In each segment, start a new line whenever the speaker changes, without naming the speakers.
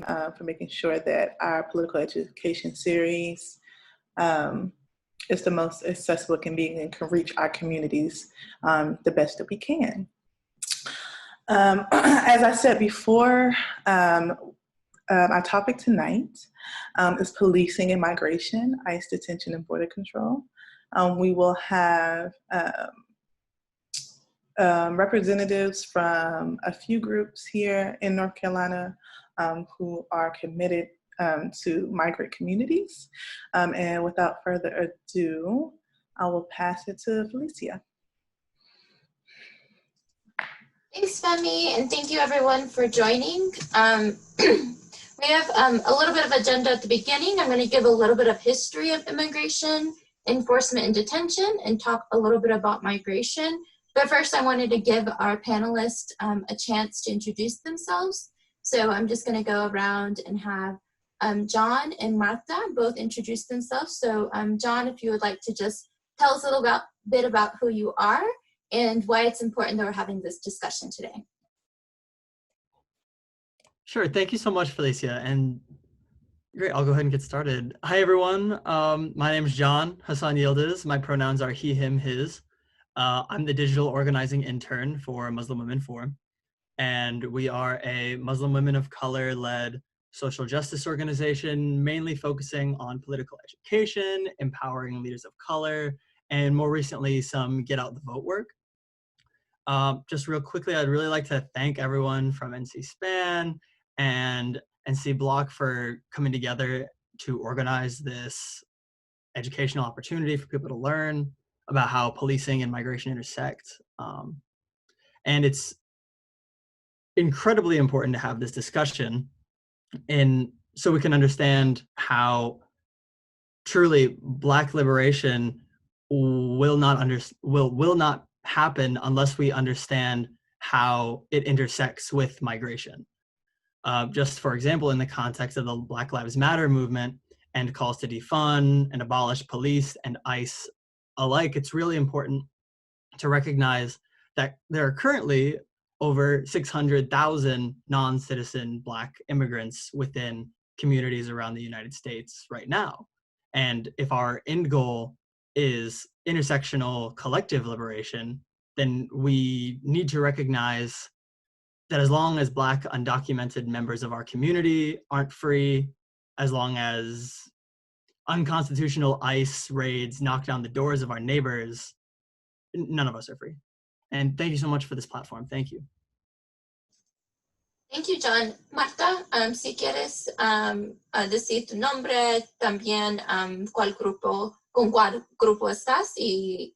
for making sure that our political education series is the most accessible it can be and can reach our communities the best that we can. As I said before, our topic tonight is policing and migration, ICE detention and border control. We will have representatives from a few groups here in North Carolina who are committed to migrant communities. And without further ado, I will pass it to Felicia.
Thanks, Femi, and thank you everyone for joining. We have a little bit of agenda at the beginning. I'm going to give a little bit of history of immigration, enforcement, and detention, and talk a little bit about migration. But first, I wanted to give our panelists a chance to introduce themselves. So I'm just going to go around and have John and Martha both introduce themselves. So John, if you would like to just tell us a little bit about who you are and why it's important that we're having this discussion today.
Sure, thank you so much, Felicia. And great, I'll go ahead and get started. Hi, everyone. My name is John Hassan Yildiz. My pronouns are he, him, his. I'm the digital organizing intern for Muslim Women Forum. And we are a Muslim women of color-led social justice organization, mainly focusing on political education, empowering leaders of color, and more recently, some get out the vote work. Just real quickly, I'd really like to thank everyone from NC SPAN and NC Block for coming together to organize this educational opportunity for people to learn about how policing and migration intersect. And it's incredibly important to have this discussion so we can understand how truly Black liberation will not happen unless we understand how it intersects with migration. Just for example, in the context of the Black Lives Matter movement and calls to defund and abolish police and ICE alike, it's really important to recognize that there are currently over 600,000 non-citizen Black immigrants within communities around the United States right now. And if our end goal is intersectional collective liberation, then we need to recognize that as long as Black undocumented members of our community aren't free, as long as unconstitutional ICE raids knock down the doors of our neighbors, none of us are free. And thank you so much for this platform. Thank you.
Thank you, John. Marta, si quieres decir tu nombre, también con cuál grupo estás y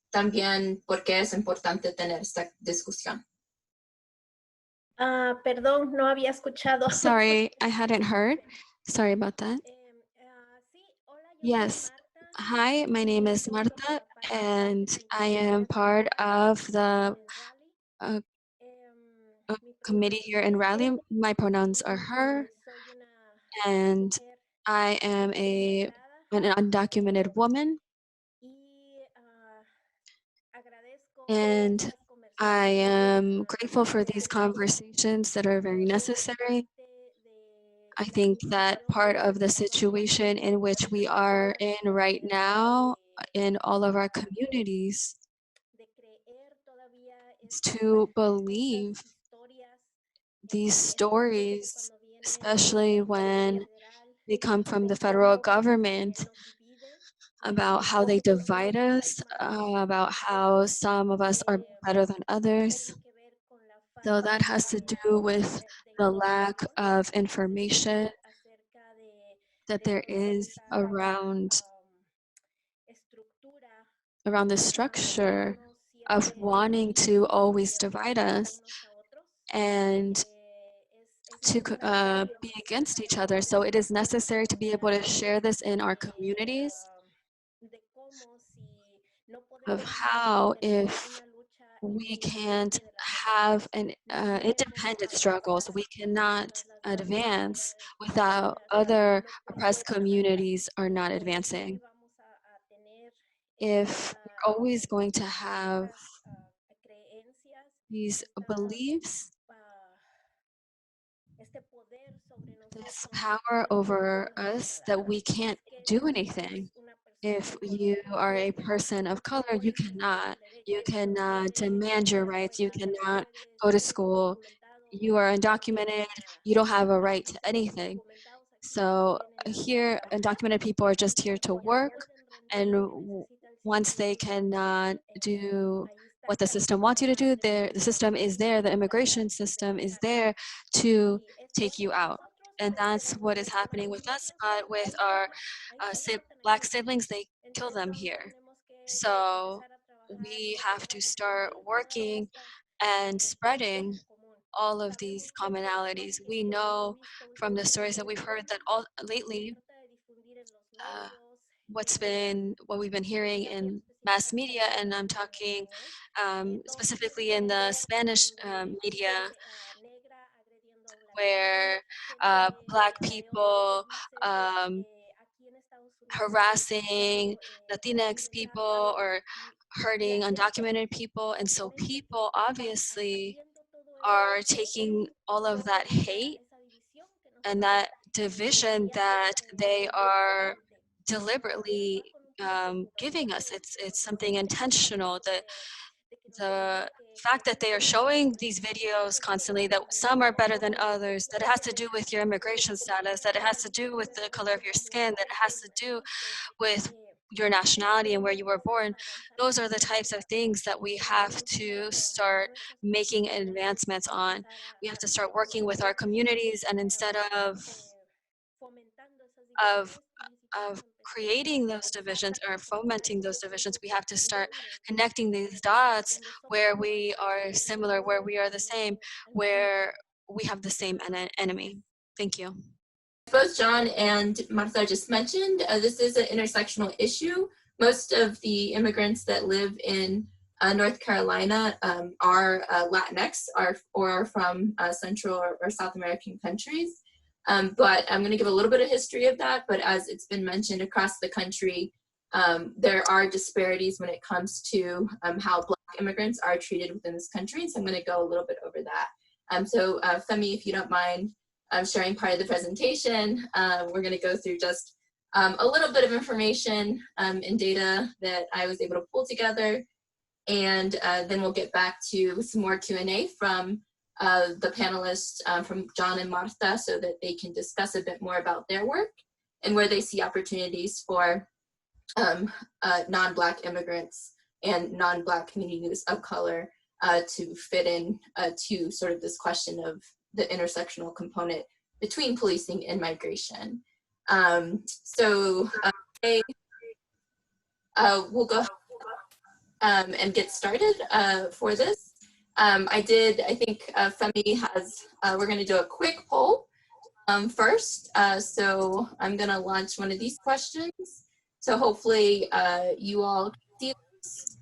también por qué es importante tener esta discusión.
Perdón, no había escuchado.
Sorry, I hadn't heard. Sorry about that. Yes. Hi, my name is Marta, and I am part of the committee here in Raleigh. My pronouns are her, and I am an undocumented woman. And I am grateful for these conversations that are very necessary. I think that part of the situation in which we are in right now in all of our communities is to believe these stories, especially when they come from the federal government, about how they divide us, about how some of us are better than others. So that has to do with the lack of information that there is around the structure of wanting to always divide us and to be against each other. So it is necessary to be able to share this in our communities of how, if we can't have an independent struggles, we cannot advance without other oppressed communities are not advancing. If we're always going to have these beliefs this power over us that we can't do anything. If you are a person of color, you cannot. You cannot demand your rights. You cannot go to school. You are undocumented. You don't have a right to anything. So here, undocumented people are just here to work, and once they cannot do what the system wants you to do, the system is there, the immigration system is there to take you out. And that's what is happening with us, but with our Black siblings, they kill them here. So we have to start working and spreading all of these commonalities. We know from the stories that we've heard that lately, what we've been hearing in mass media, and I'm talking specifically in the Spanish media, where Black people harassing Latinx people or hurting undocumented people. And so people obviously are taking all of that hate and that division that they are deliberately giving us. It's something intentional. The fact that they are showing these videos constantly, that some are better than others, that it has to do with your immigration status, that it has to do with the color of your skin, that it has to do with your nationality and where you were born. Those are the types of things that we have to start making advancements on. We have to start working with our communities, and instead of creating those divisions or fomenting those divisions, we have to start connecting these dots where we are similar, where we are the same, where we have the same enemy. Thank you.
Both John and Martha just mentioned, this is an intersectional issue. Most of the immigrants that live in North Carolina are Latinx or are from Central or South American countries. But I'm going to give a little bit of history of that, but as it's been mentioned across the country, there are disparities when it comes to how Black immigrants are treated within this country. So I'm going to go a little bit over that. So Femi, if you don't mind sharing part of the presentation, we're going to go through just a little bit of information and data that I was able to pull together. And then we'll get back to some more Q&A from the panelists, from John and Martha, so that they can discuss a bit more about their work and where they see opportunities for non-Black immigrants and non-Black communities of color to fit in to sort of this question of the intersectional component between policing and migration. So we'll go and get started for this. I think Femi has, we're gonna do a quick poll first. So I'm gonna launch one of these questions. So hopefully you all see this.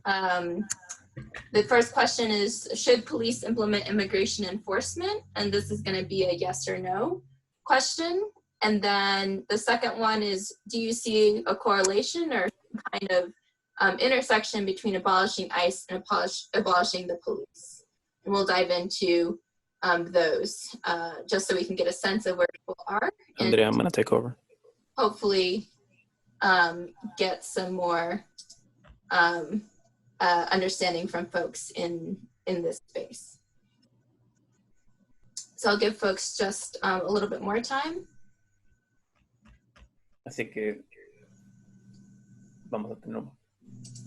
The first question is, should police implement immigration enforcement? And this is gonna be a yes or no question. And then the second one is, do you see a correlation or some kind of intersection between abolishing ICE and abolishing the police? And we'll dive into those just so we can get a sense of where people are.
Andrea, I'm gonna take over.
Hopefully get some more understanding from folks in this space. So I'll give folks just a little bit more time.
Así que vamos a tener.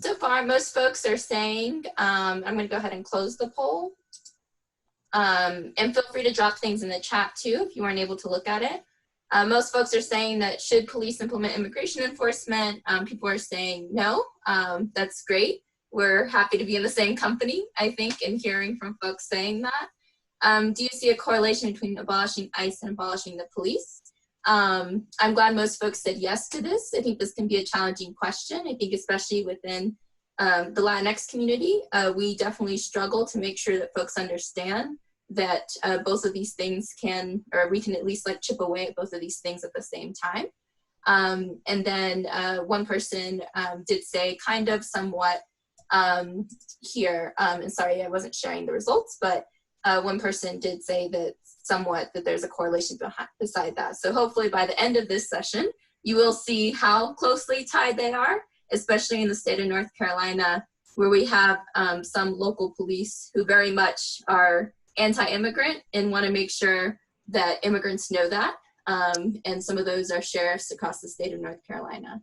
So far, most folks are saying, I'm going to go ahead and close the poll. And feel free to drop things in the chat too if you weren't able to look at it. Most folks are saying that should police implement immigration enforcement? People are saying no. That's great. We're happy to be in the same company, I think, and hearing from folks saying that. Do you see a correlation between abolishing ICE and abolishing the police? I'm glad most folks said yes to this. I think this can be a challenging question. I think especially within the Latinx community, we definitely struggle to make sure that folks understand that both of these things can, or we can at least like chip away at both of these things at the same time. And then one person did say kind of somewhat here, and sorry I wasn't sharing the results, but one person did say that somewhat that there's a correlation beside that. So hopefully by the end of this session, you will see how closely tied they are, especially in the state of North Carolina, where we have some local police who very much are anti-immigrant and want to make sure that immigrants know that. And some of those are sheriffs across the state of North Carolina.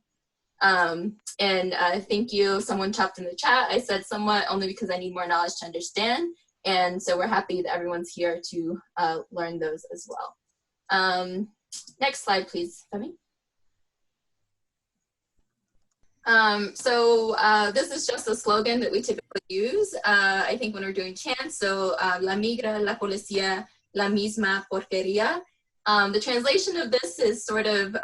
Thank you. Someone chopped in the chat. I said somewhat only because I need more knowledge to understand. And so we're happy that everyone's here to learn those as well. Next slide, please, Femi. This is just a slogan that we typically use, I think when we're doing chants. So, la migra, la policía, la misma porquería. The translation of this is sort of,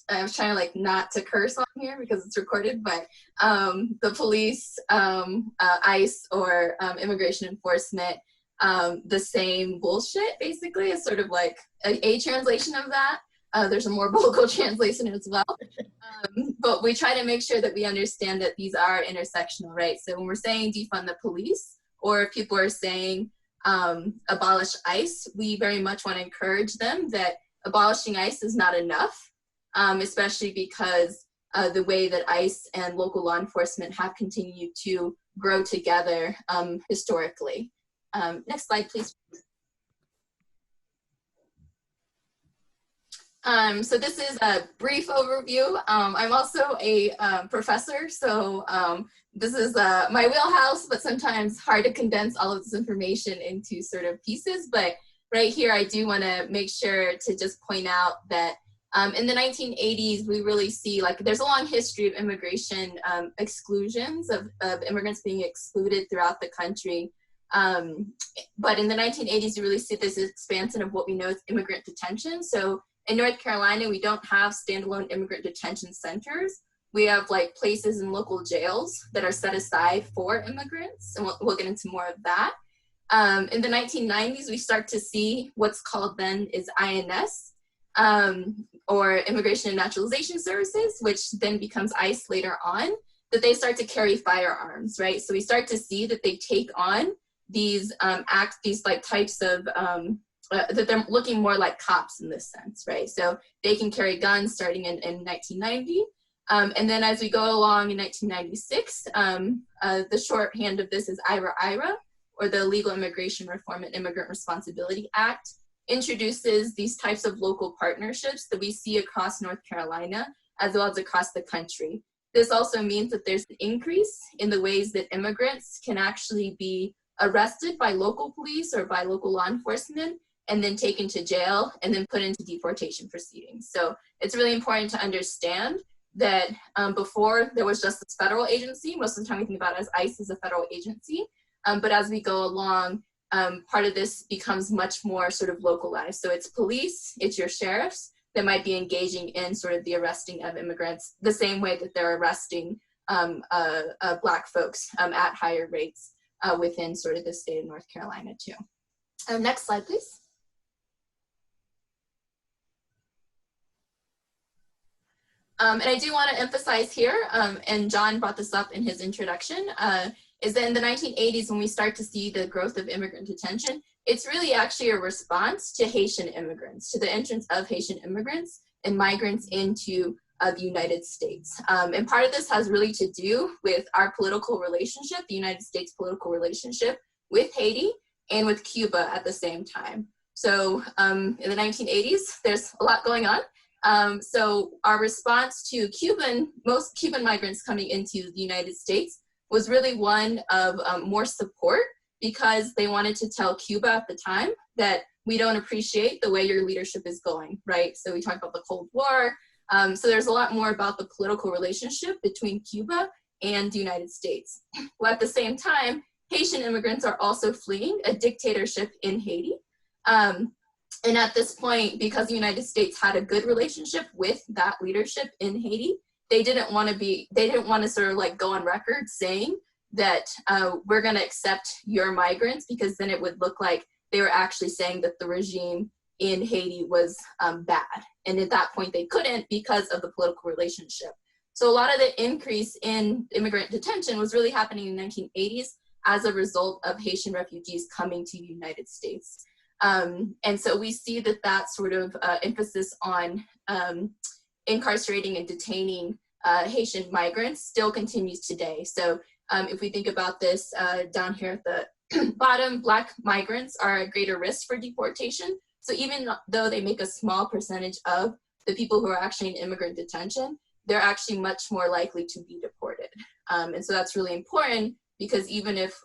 I was trying to like not to curse on here because it's recorded, but the police, ICE, or immigration enforcement, the same bullshit, basically, is sort of like a translation of that. There's a more vocal translation as well. But we try to make sure that we understand that these are intersectional, right? So when we're saying defund the police, or if people are saying abolish ICE, we very much want to encourage them that abolishing ICE is not enough, especially because the way that ICE and local law enforcement have continued to grow together historically. Next slide, please. So this is a brief overview. I'm also a professor, so this is my wheelhouse, but sometimes hard to condense all of this information into sort of pieces. But right here, I do want to make sure to just point out that in the 1980s, we really see like there's a long history of immigration exclusions of immigrants being excluded throughout the country. But in the 1980s, you really see this expansion of what we know as immigrant detention. So in North Carolina, we don't have standalone immigrant detention centers. We have like places in local jails that are set aside for immigrants, and we'll get into more of that. In the 1990s, we start to see what's called then is INS, or Immigration and Naturalization Services, which then becomes ICE later on, that they start to carry firearms, right? So we start to see that they take on these these like types of, that they're looking more like cops in this sense, right? So they can carry guns starting in 1990. And then as we go along in 1996, the shorthand of this is IRA, or the Illegal Immigration Reform and Immigrant Responsibility Act, introduces these types of local partnerships that we see across North Carolina, as well as across the country. This also means that there's an increase in the ways that immigrants can actually be arrested by local police or by local law enforcement, and then taken to jail and then put into deportation proceedings. So it's really important to understand that before there was just this federal agency, most of the time we think about it as ICE as a federal agency, but as we go along, part of this becomes much more sort of localized. So it's police, it's your sheriffs that might be engaging in sort of the arresting of immigrants, the same way that they're arresting Black folks at higher rates within sort of the state of North Carolina too. Next slide, please. And I do want to emphasize here, and John brought this up in his introduction, is that in the 1980s, when we start to see the growth of immigrant detention, it's really actually a response to Haitian immigrants, to the entrance of Haitian immigrants and migrants into the United States. And part of this has really to do with our political relationship, the United States political relationship with Haiti and with Cuba at the same time. So in the 1980s, there's a lot going on. So our response to most Cuban migrants coming into the United States was really one of more support, because they wanted to tell Cuba at the time that we don't appreciate the way your leadership is going, right? So we talked about the Cold War. So there's a lot more about the political relationship between Cuba and the United States. Well, at the same time, Haitian immigrants are also fleeing a dictatorship in Haiti. And at this point, because the United States had a good relationship with that leadership in Haiti, they didn't want to sort of like go on record saying that we're going to accept your migrants, because then it would look like they were actually saying that the regime in Haiti was bad. And at that point, they couldn't because of the political relationship. So a lot of the increase in immigrant detention was really happening in the 1980s as a result of Haitian refugees coming to the United States. And so we see that sort of emphasis on incarcerating and detaining Haitian migrants still continues today. So if we think about this down here at the bottom, Black migrants are at greater risk for deportation. So even though they make a small percentage of the people who are actually in immigrant detention, they're actually much more likely to be deported. And so that's really important, because even if,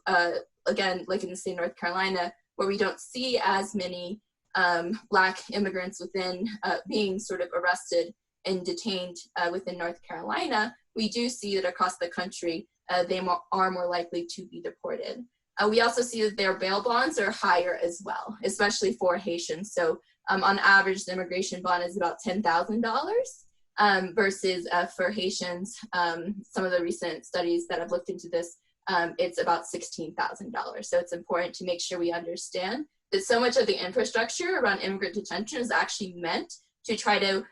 again, like in the state of North Carolina, where we don't see as many Black immigrants within being sort of arrested and detained within North Carolina, we do see that across the country, they are more likely to be deported. We also see that their bail bonds are higher as well, especially for Haitians. So on average, the immigration bond is about $10,000 versus for Haitians, some of the recent studies that I've looked into this, it's about $16,000. So it's important to make sure we understand that so much of the infrastructure around immigrant detention is actually meant to try to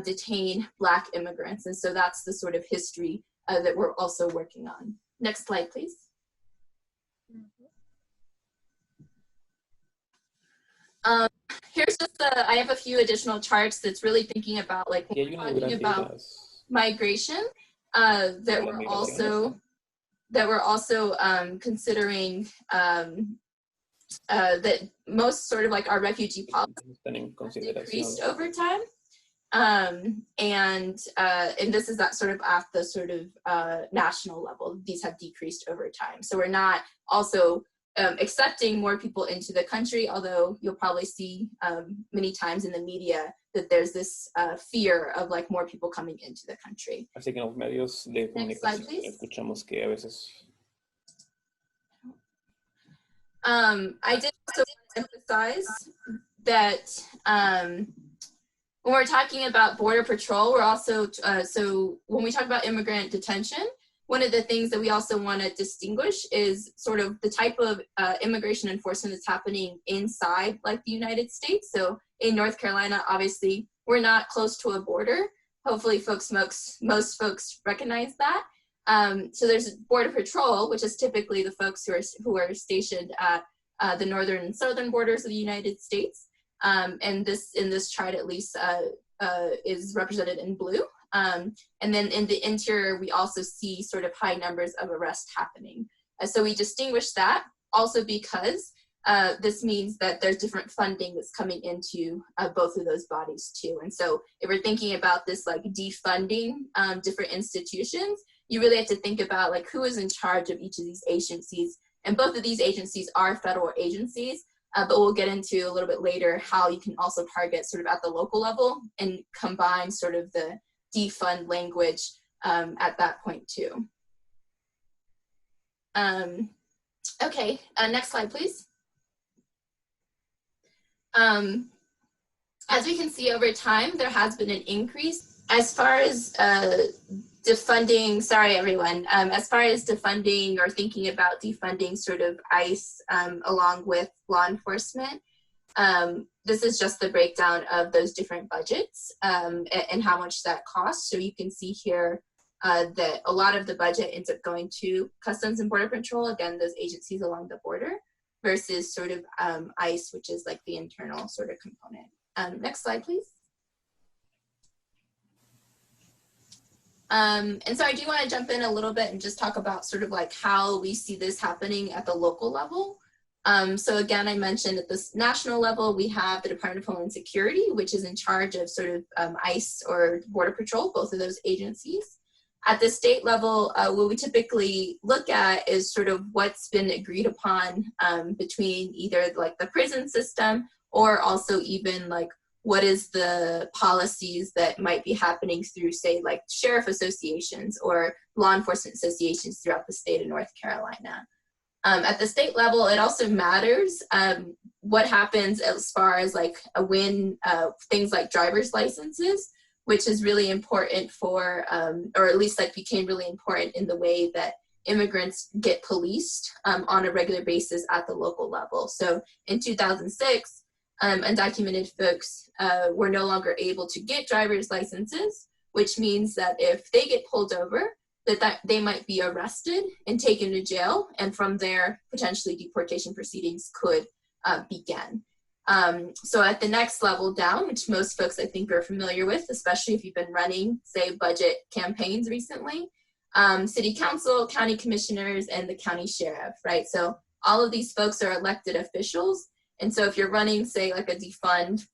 detain Black immigrants. And so that's the sort of history that we're also working on. Next slide, please. Here's just I have a few additional charts that's really thinking about, like, when we're talking about migration, that we're also considering that most sort of like our refugee policies decreased over time. And this is that sort of at the sort of national level, these have decreased over time. So we're not also accepting more people into the country, although you'll probably see many times in the media that there's this fear of like more people coming into the country.
Así que en los medios de comunicación escuchamos que a veces.
I did also emphasize that when we're talking about Border Patrol, we're also, so when we talk about immigrant detention, one of the things that we also want to distinguish is sort of the type of immigration enforcement that's happening inside like the United States. So in North Carolina, obviously, we're not close to a border. Hopefully most folks recognize that. So there's Border Patrol, which is typically the folks who are stationed at the northern and southern borders of the United States. And this, in this chart at least, is represented in blue. And then in the interior, we also see sort of high numbers of arrests happening. So we distinguish that also because this means that there's different funding that's coming into both of those bodies too. And so if we're thinking about this like defunding different institutions, you really have to think about like who is in charge of each of these agencies. And both of these agencies are federal agencies, but we'll get into a little bit later how you can also target sort of at the local level and combine sort of the defund language at that point too. Okay, next slide, please. As we can see over time, there has been an increase as far as defunding, sorry everyone, as far as defunding or thinking about defunding sort of ICE along with law enforcement. This is just the breakdown of those different budgets and how much that costs. So you can see here that a lot of the budget ends up going to Customs and Border Patrol, again, those agencies along the border, versus sort of ICE, which is like the internal sort of component. Next slide, please. And so I do want to jump in a little bit and just talk about sort of like how we see this happening at the local level. So again, I mentioned at this national level, we have the Department of Homeland Security, which is in charge of sort of ICE or Border Patrol, both of those agencies. At the state level, what we typically look at is sort of what's been agreed upon between either like the prison system or also even like what is the policies that might be happening through, say, like sheriff associations or law enforcement associations throughout the state of North Carolina. At the state level, it also matters what happens as far as like when things like driver's licenses, which is really important for, or at least like became really important in the way that immigrants get policed on a regular basis at the local level. So in 2006, undocumented folks were no longer able to get driver's licenses, which means that if they get pulled over, that they might be arrested and taken to jail, and from there, potentially deportation proceedings could begin. So at the next level down, which most folks I think are familiar with, especially if you've been running, say, budget campaigns recently, city council, county commissioners, and the county sheriff, right? So all of these folks are elected officials. And so if you're running, say, like a defund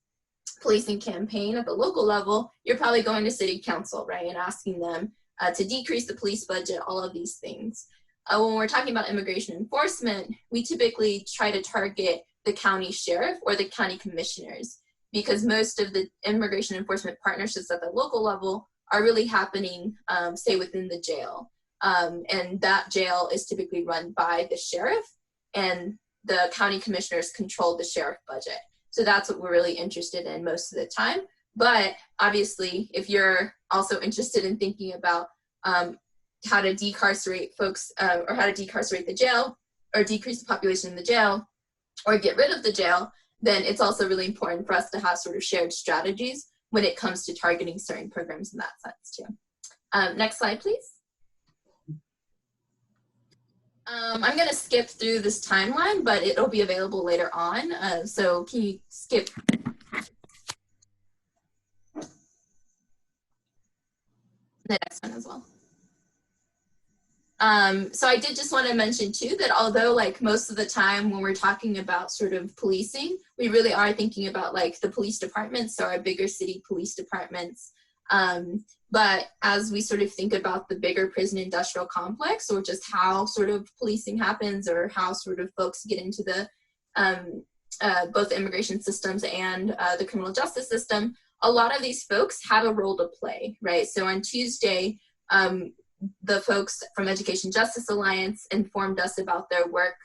policing campaign at the local level, you're probably going to city council, right, and asking them to decrease the police budget, all of these things. When we're talking about immigration enforcement, we typically try to target the county sheriff or the county commissioners, because most of the immigration enforcement partnerships at the local level are really happening, say, within the jail. And that jail is typically run by the sheriff, and the county commissioners control the sheriff budget. So that's what we're really interested in most of the time. But obviously, if you're also interested in thinking about how to decarcerate folks, or how to decarcerate the jail, or decrease the population in the jail, or get rid of the jail, then it's also really important for us to have sort of shared strategies when it comes to targeting certain programs in that sense too. Next slide, please. I'm going to skip through this timeline, but it'll be available later on. So can you skip? The next one as well. So I did just want to mention too that although like most of the time when we're talking about sort of policing, we really are thinking about like the police departments, so our bigger city police departments. But as we sort of think about the bigger prison industrial complex, or just how sort of policing happens, or how sort of folks get into the both immigration systems and the criminal justice system, a lot of these folks have a role to play, right? So on Tuesday, the folks from Education Justice Alliance informed us about their work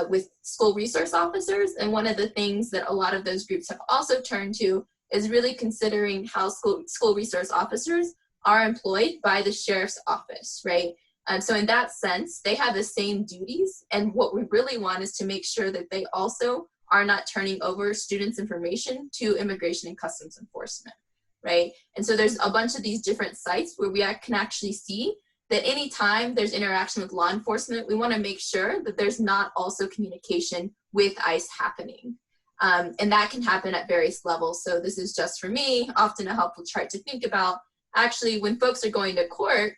with school resource officers. And one of the things that a lot of those groups have also turned to is really considering how school resource officers are employed by the sheriff's office, right? So in that sense, they have the same duties. And what we really want is to make sure that they also are not turning over students' information to Immigration and Customs Enforcement, right? And so there's a bunch of these different sites where we can actually see that anytime there's interaction with law enforcement, we want to make sure that there's not also communication with ICE happening. And that can happen at various levels. So this is just for me, often a helpful chart to think about. Actually, when folks are going to court,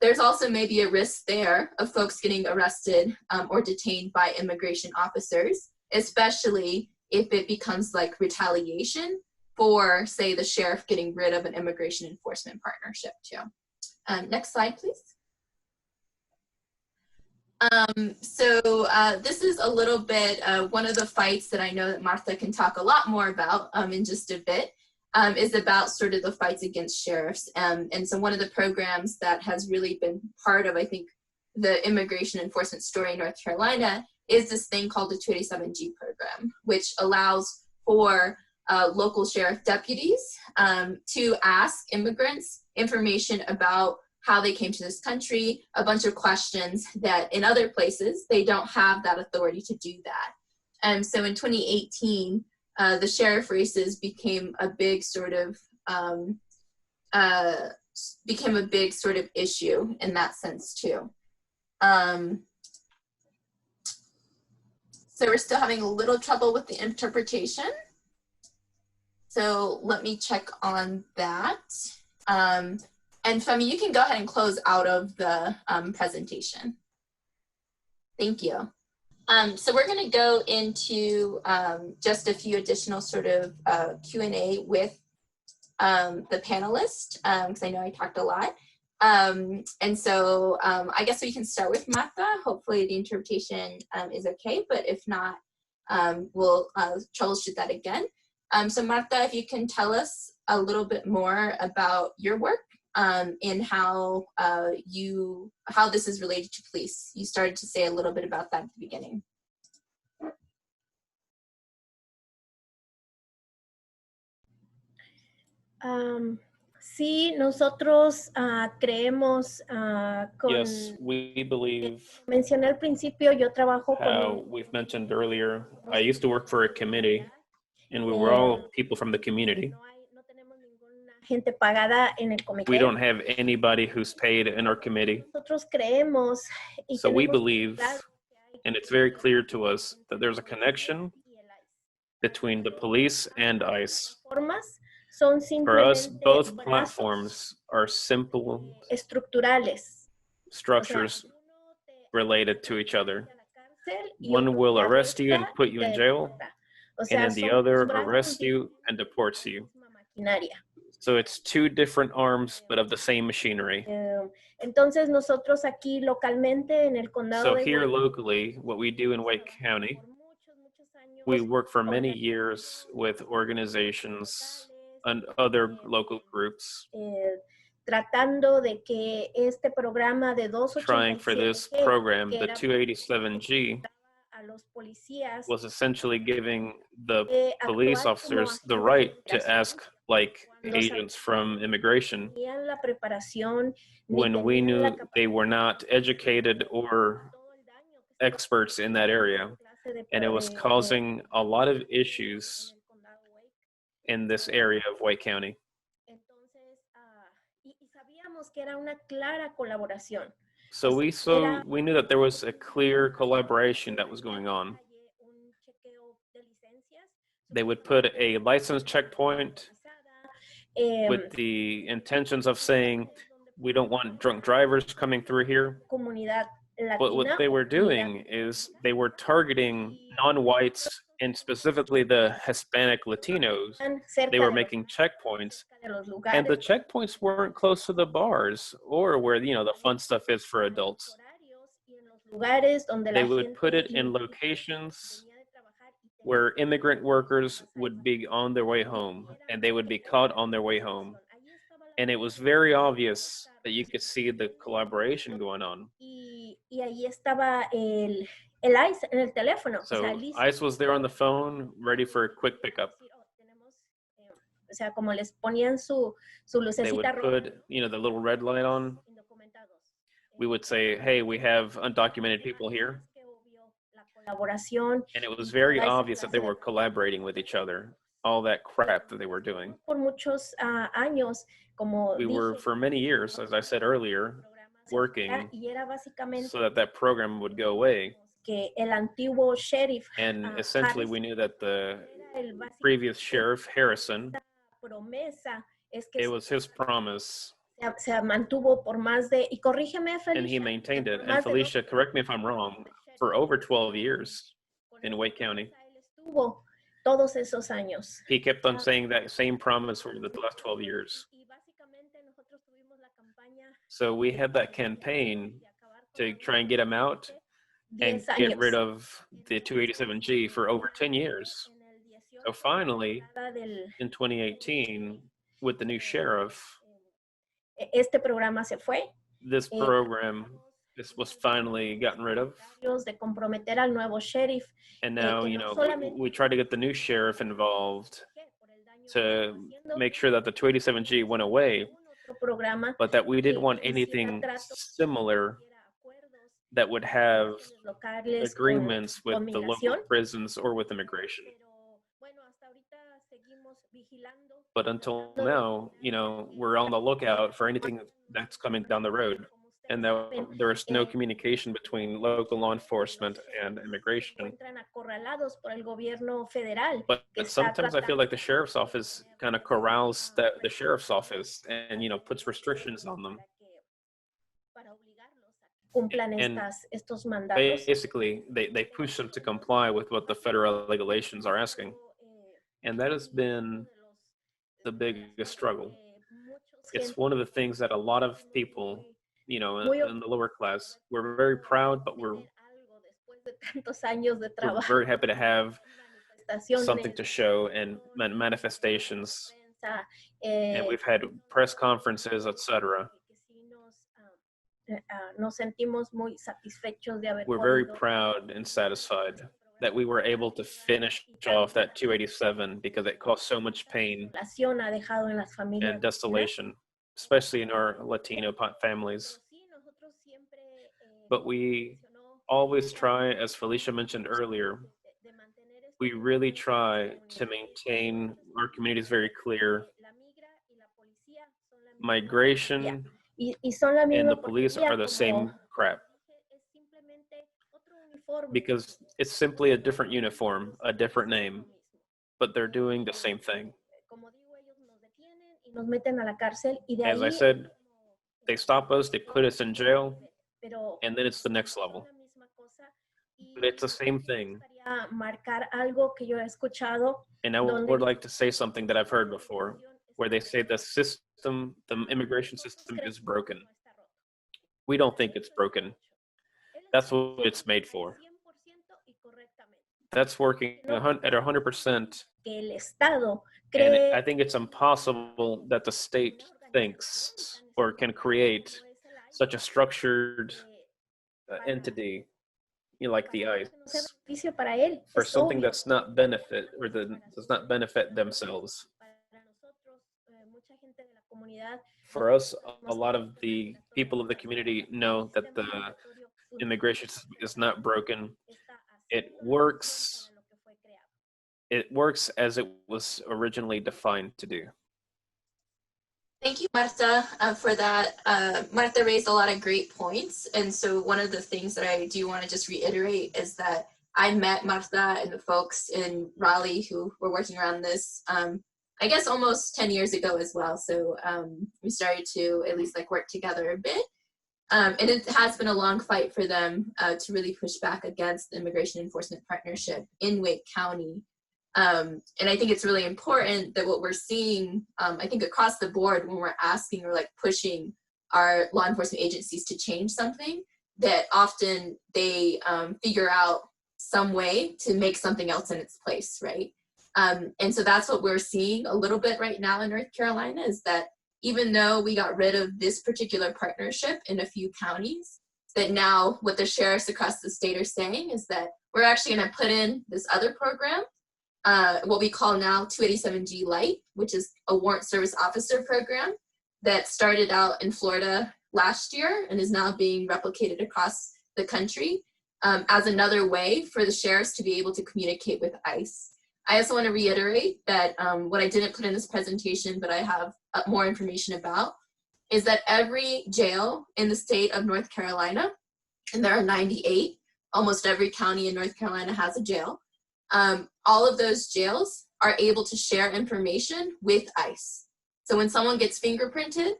there's also maybe a risk there of folks getting arrested or detained by immigration officers, especially if it becomes like retaliation for, say, the sheriff getting rid of an immigration enforcement partnership too. Next slide, please. So this is a little bit one of the fights that I know that Martha can talk a lot more about in just a bit, is about sort of the fights against sheriffs. And so one of the programs that has really been part of, I think, the immigration enforcement story in North Carolina is this thing called the 287G program, which allows for local sheriff deputies to ask immigrants information about how they came to this country, a bunch of questions that in other places, they don't have that authority to do that. And so in 2018, the sheriff races became a big sort of issue in that sense too. So we're still having a little trouble with the interpretation. So let me check on that. And Femi, you can go ahead and close out of the presentation. Thank you. So we're going to go into just a few additional sort of Q&A with the panelists, because I know I talked a lot. And so I guess we can start with Martha. Hopefully the interpretation is okay, but if not, we'll troubleshoot that again. So Martha, if you can tell us a little bit more about your work and how this is related to police. You started to say a little bit about that at the beginning.
Sí, nosotros creemos
Yes, we believe,
mencioné al principio, yo trabajo
how we've mentioned earlier, I used to work for a committee, and we were all people from the community.
no tenemos ninguna gente pagada en el comité.
We don't have anybody who's paid in our committee.
Nosotros creemos y
So we
tenemos
believe,
claro que hay
and it's very clear to us, that there's a connection between the police and ICE.
Formas son
For us,
simplemente
both
brazos
platforms are simple
estructurales.
structures
Uno te
related to each other.
a la cárcel y
One
otro
will
te
arrest you and
arresta
put
y
you
te
in jail,
deporta. O
and
sea,
then the
son
other
dos brazos
arrests you
diferentes
and
de
deports
la
you.
misma maquinaria.
So it's two different arms, but of the same machinery.
Entonces nosotros aquí localmente en el condado
So
de
here
Wake,
locally, what we do in Wake County,
por muchos años
we work for many years with organizations and other local groups
tratando de que este programa de
trying for this
287G,
program.
que
The
era
287G
a los policías
was essentially giving the police
actuar como
officers the
agentes de
right to
migración
ask like
cuando
agents from immigration
tenían la preparación ni
when we
tenían la
knew they were not educated or
todo el daño que
experts in that area,
clase de
and it was causing a lot of issues in this area of White County.
Entonces, y sabíamos que era una clara colaboración.
So we knew that there was a clear collaboration that was going on.
Un chequeo de licencias,
They would put a license checkpoint
eh,
with the intentions of saying, we don't want drunk drivers coming through here.
comunidad latina.
But what they were doing is they were targeting non-whites and specifically the Hispanic Latinos. They were making checkpoints, and the checkpoints weren't close to the bars or where, you know, the fun stuff is for adults. They would put it in locations where immigrant workers would be on their way home, and they would be caught on their way home. And it was very obvious that you could see the collaboration going on.
Y ahí estaba el ICE en el teléfono. O sea,
So
listo.
ICE was there on the phone, ready for a quick pickup.
O sea, como les ponían su
They would
lucecita roja.
put, you know, the little red light on.
Indocumentados.
We would say, hey, we have undocumented people here.
La colaboración
And it was very obvious that they were collaborating with each other. All that crap that they were doing.
por muchos años, como
We were, for many years, as I said earlier, working
y era básicamente
so that that program would go away.
que el antiguo sheriff
And essentially, we knew that the
el
previous sheriff, Harrison,
promesa es que
it was his promise,
se mantuvo por más de, y corrígeme,
and he
Felicia,
maintained it.
por
And
más de
Felicia, correct me if I'm wrong, for over 12 years in Wake County.
él estuvo todos esos años.
He kept on saying that same promise for the last 12 years.
Y básicamente nosotros tuvimos la campaña
So we had that campaign
de acabar con
to try and get him out and
10
get
años.
rid of the 287G for over 10 years.
En el 18,
So finally,
del-
in 2018, with the new sheriff,
este programa se fue.
this program this was finally gotten rid of.
De comprometer al nuevo sheriff
And now,
que
you
no
know,
solamente-
we try to get the new sheriff involved
por el daño que
to
estaba haciendo,
make sure that the 287G went away,
ningún otro programa
but that we didn't
que
want
hiciera
anything
tratos,
similar
hiciera acuerdos
that would have
locales
agreements with
con
the local
migración.
prisons or with immigration.
Pero bueno, hasta ahorita seguimos vigilando.
But until now, you know, we're on the lookout for anything that's coming down the road. And there is no communication between local law enforcement and immigration.
Encuentran acorralados por el gobierno federal.
But
que está
sometimes I feel
tratando
like the sheriff's office kind of corrals the sheriff's office and, you know, puts restrictions on them.
para obligarlos a que cumplan
And
estos mandatos.
Basically, they push them to comply with what the federal regulations are asking. And that has been the biggest struggle. It's one of the things that a lot of people, you know, in the lower class, we're very proud, but we're very happy to have something to show and manifestations. And we've had press conferences, etc.
Nos sentimos muy satisfechos de haber
We're very
podido
proud and satisfied that we were able to finish off that 287 because it caused so much pain
ha dejado en las familias.
and desolation, especially in our Latino families. But we always try, as Felicia mentioned earlier, we really try to maintain our communities very clear. Migration and the police are the same crap because it's simply a different uniform, a different name. but they're doing the same thing.
Como digo, ellos nos detienen y nos meten a la cárcel y de
As I
ahí
said, they stop us, they put us in jail,
pero
and then it's the next
son
level.
la misma cosa y
But it's the same thing.
me gustaría marcar algo que yo he escuchado
And I would like to say something that I've heard before, where they say the system, the immigration system is broken. We don't think it's broken. That's what it's made for. That's working at 100%.
Que el Estado
And
cree
I think it's impossible that the state thinks or can create such a structured entity, you know, like the ICE,
beneficio para él.
for
Es
something
obvio.
that's not benefit or that does not benefit themselves.
Para nosotros, mucha gente de la comunidad
For us, a lot of the people of the community know that the immigration system is not broken. It works. It works as it was originally defined to do.
Thank you, Marta, for that. Marta raised a lot of great points. And so one of the things that I do want to just reiterate is that I met Marta and the folks in Raleigh who were working around this, I guess almost 10 years ago as well. So we started to at least like work together a bit. And it has been a long fight for them to really push back against the Immigration Enforcement Partnership in Wake County. And I think it's really important that what we're seeing, I think across the board when we're asking or like pushing our law enforcement agencies to change something, that often they figure out some way to make something else in its place, right? And so that's what we're seeing a little bit right now in North Carolina, is that even though we got rid of this particular partnership in a few counties, that now what the sheriffs across the state are saying is that we're actually going to put in this other program, what we call now 287G Light, which is a warrant service officer program that started out in Florida last year and is now being replicated across the country as another way for the sheriffs to be able to communicate with ICE. I also want to reiterate that what I didn't put in this presentation, but I have more information about, is that every jail in the state of North Carolina, and there are 98, almost every county in North Carolina has a jail, all of those jails are able to share information with ICE. So when someone gets fingerprinted,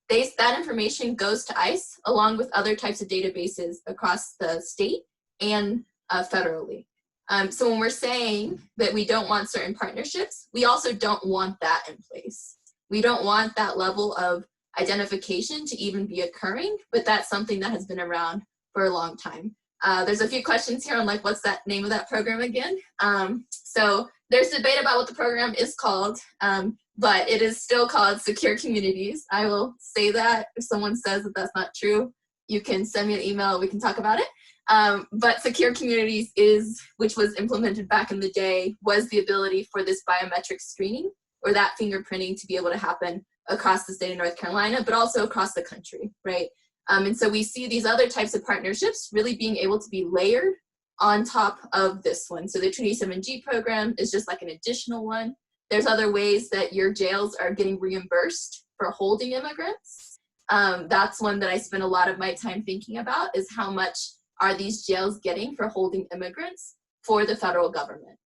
that information goes to ICE along with other types of databases across the state and federally. So when we're saying that we don't want certain partnerships, we also don't want that in place. We don't want that level of identification to even be occurring, but that's something that has been around for a long time. There's a few questions here on like, what's that name of that program again? So there's debate about what the program is called, but it is still called Secure Communities. I will say that if someone says that that's not true, you can send me an email, we can talk about it. But Secure Communities is, which was implemented back in the day, was the ability for this biometric screening or that fingerprinting to be able to happen across the state of North Carolina, but also across the country, right? And so we see these other types of partnerships really being able to be layered on top of this one. So the 287G program is just like an additional one. There's other ways that your jails are getting reimbursed for holding immigrants. That's one that I spend a lot of my time thinking about, is how much are these jails getting for holding immigrants for the federal government.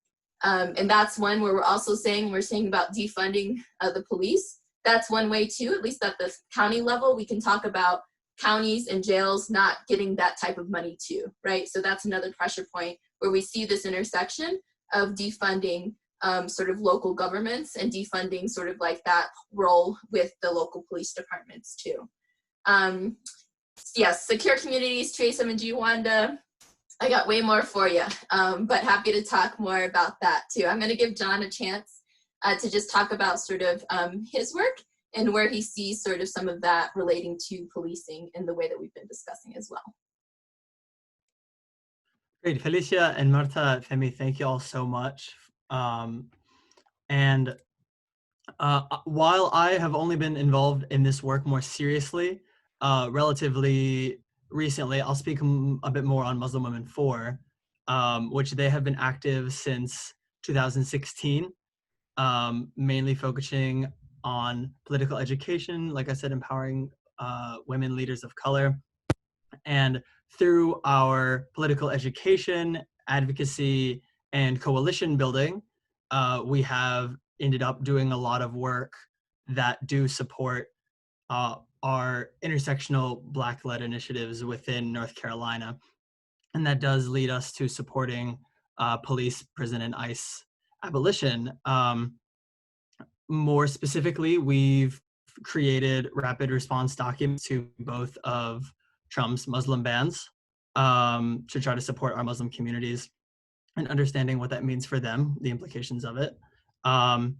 And that's one where we're also saying, we're saying about defunding the police. That's one way too, at least at the county level, we can talk about counties and jails not getting that type of money too, right? So that's another pressure point where we see this intersection of defunding sort of local governments and defunding sort of like that role with the local police departments too. Yes, Secure Communities, 287G, Wanda, I got way more for you, but happy to talk more about that too. I'm gonna give John a chance to just talk about sort of his work and where he sees sort of some of that relating to policing in the way that we've been discussing as well.
Great, Felicia and Marta, Femi, thank you all so much. And while I have only been involved in this work more seriously, relatively recently, I'll speak a bit more on Muslim Women 4, which they have been active since 2016, mainly focusing on political education, like I said, empowering women leaders of color. And through our political education, advocacy, and coalition building, we have ended up doing a lot of work that do support our intersectional Black-led initiatives within North Carolina. And that does lead us to supporting police, prison, and ICE abolition. More specifically, we've created rapid response documents to both of Trump's Muslim bans to try to support our Muslim communities and understanding what that means for them, the implications of it. And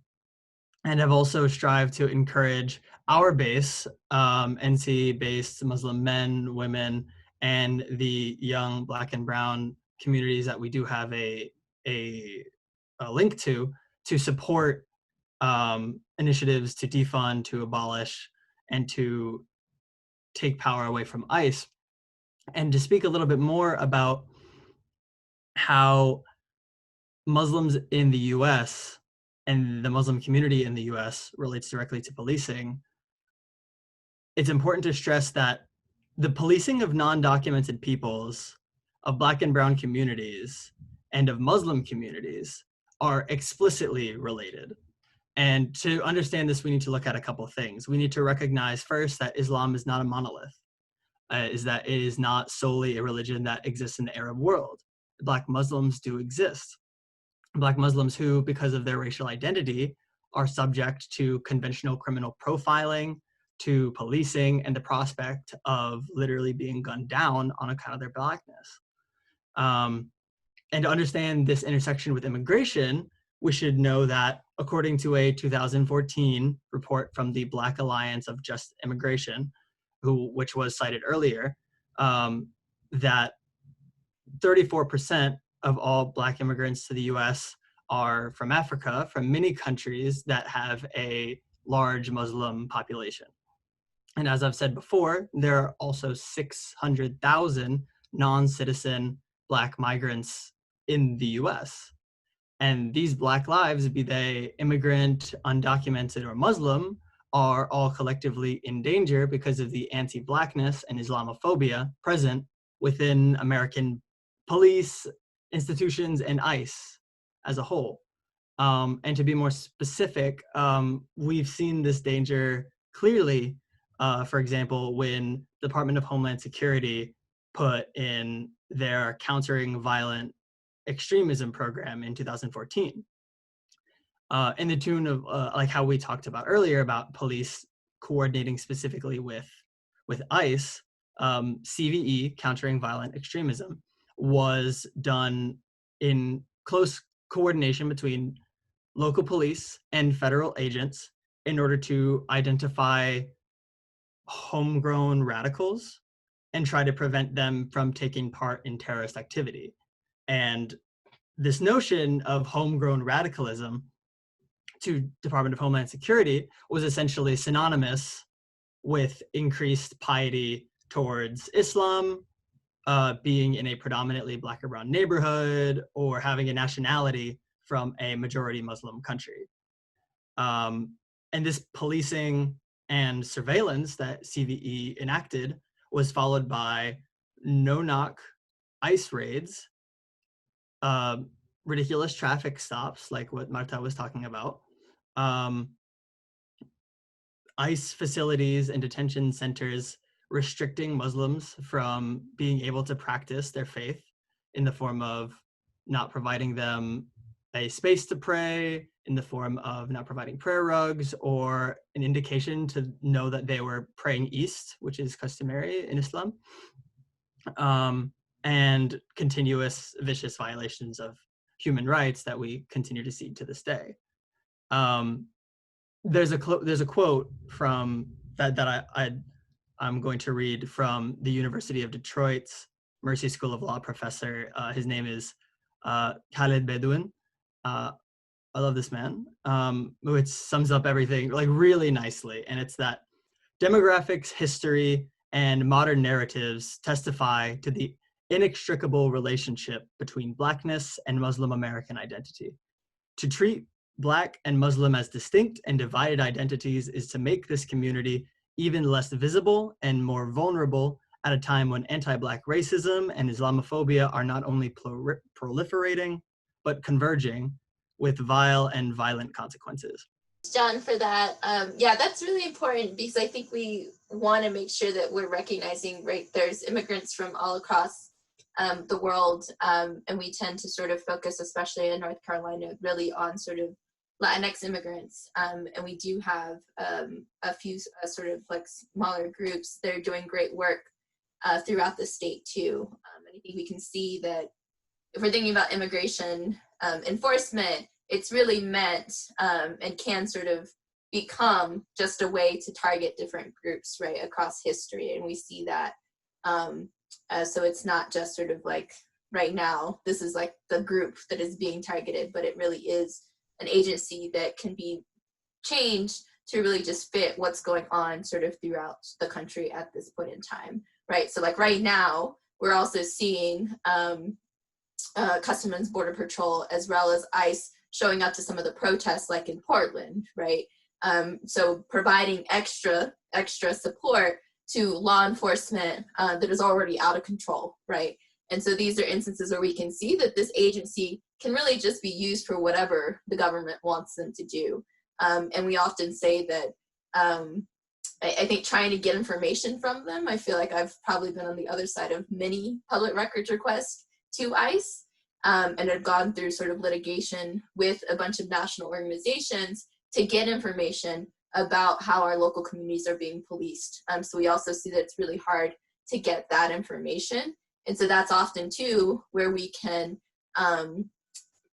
have also strived to encourage our base, NC-based Muslim men, women, and the young Black and Brown communities that we do have a link to support initiatives to defund, to abolish, and to take power away from ICE. And to speak a little bit more about how Muslims in the US and the Muslim community in the US relates directly to policing, it's important to stress that the policing of non-documented peoples, of Black and Brown communities, and of Muslim communities are explicitly related. And to understand this, we need to look at a couple of things. We need to recognize first that Islam is not a monolith, is that it is not solely a religion that exists in the Arab world. Black Muslims do exist. Black Muslims who, because of their racial identity, are subject to conventional criminal profiling, to policing, and the prospect of literally being gunned down on account of their Blackness. And to understand this intersection with immigration, we should know that according to a 2014 report from the Black Alliance of Just Immigration, which was cited earlier, that 34% of all Black immigrants to the US are from Africa, from many countries that have a large Muslim population. And as I've said before, there are also 600,000 non-citizen Black migrants in the US. And these Black lives, be they immigrant, undocumented, or Muslim, are all collectively in danger because of the anti-Blackness and Islamophobia present within American police, institutions, and ICE as a whole. And to be more specific, we've seen this danger clearly, for example, when the Department of Homeland Security put in their Countering Violent Extremism program in 2014. In the tune of like how we talked about earlier about police coordinating specifically with ICE, CVE, Countering Violent Extremism, was done in close coordination between local police and federal agents in order to identify homegrown radicals and try to prevent them from taking part in terrorist activity. And this notion of homegrown radicalism to Department of Homeland Security was essentially synonymous with increased piety towards Islam, being in a predominantly Black or brown neighborhood, or having a nationality from a majority Muslim country. And this policing and surveillance that CVE enacted was followed by no-knock ICE raids, ridiculous traffic stops like what Marta was talking about, ICE facilities and detention centers restricting Muslims from being able to practice their faith in the form of not providing them a space to pray, in the form of not providing prayer rugs or an indication to know that they were praying east, which is customary in Islam, and continuous vicious violations of human rights that we continue to see to this day. There's a quote from that I'm going to read from the University of Detroit's Mercy School of Law professor. His name is Khaled Bedouin. I love this man, which sums up everything like really nicely. And it's that demographics, history, and modern narratives testify to the inextricable relationship between Blackness and Muslim American identity. To treat Black and Muslim as distinct and divided identities is to make this community even less visible and more vulnerable at a time when anti-Black racism and Islamophobia are not only proliferating, but converging with vile and violent consequences.
John, for that. Yeah, that's really important because I think we want to make sure that we're recognizing, right, there's immigrants from all across the world, and we tend to sort of focus, especially in North Carolina, really on sort of Latinx immigrants, and we do have a few sort of like smaller groups that are doing great work throughout the state too. And I think we can see that if we're thinking about immigration enforcement, it's really meant and can sort of become just a way to target different groups, right, across history. And we see that. So it's not just sort of like right now, this is like the group that is being targeted, but it really is an agency that can be changed to really just fit what's going on sort of throughout the country at this point in time, right? So like right now, we're also seeing Customs and Border Patrol as well as ICE showing up to some of the protests like in Portland, right? So providing extra support to law enforcement that is already out of control, right? And so these are instances where we can see that this agency can really just be used for whatever the government wants them to do. And we often say that I think trying to get information from them, I feel like I've probably been on the other side of many public records requests to ICE and have gone through sort of litigation with a bunch of national organizations to get information about how our local communities are being policed. So we also see that it's really hard to get that information. And so that's often too where we can,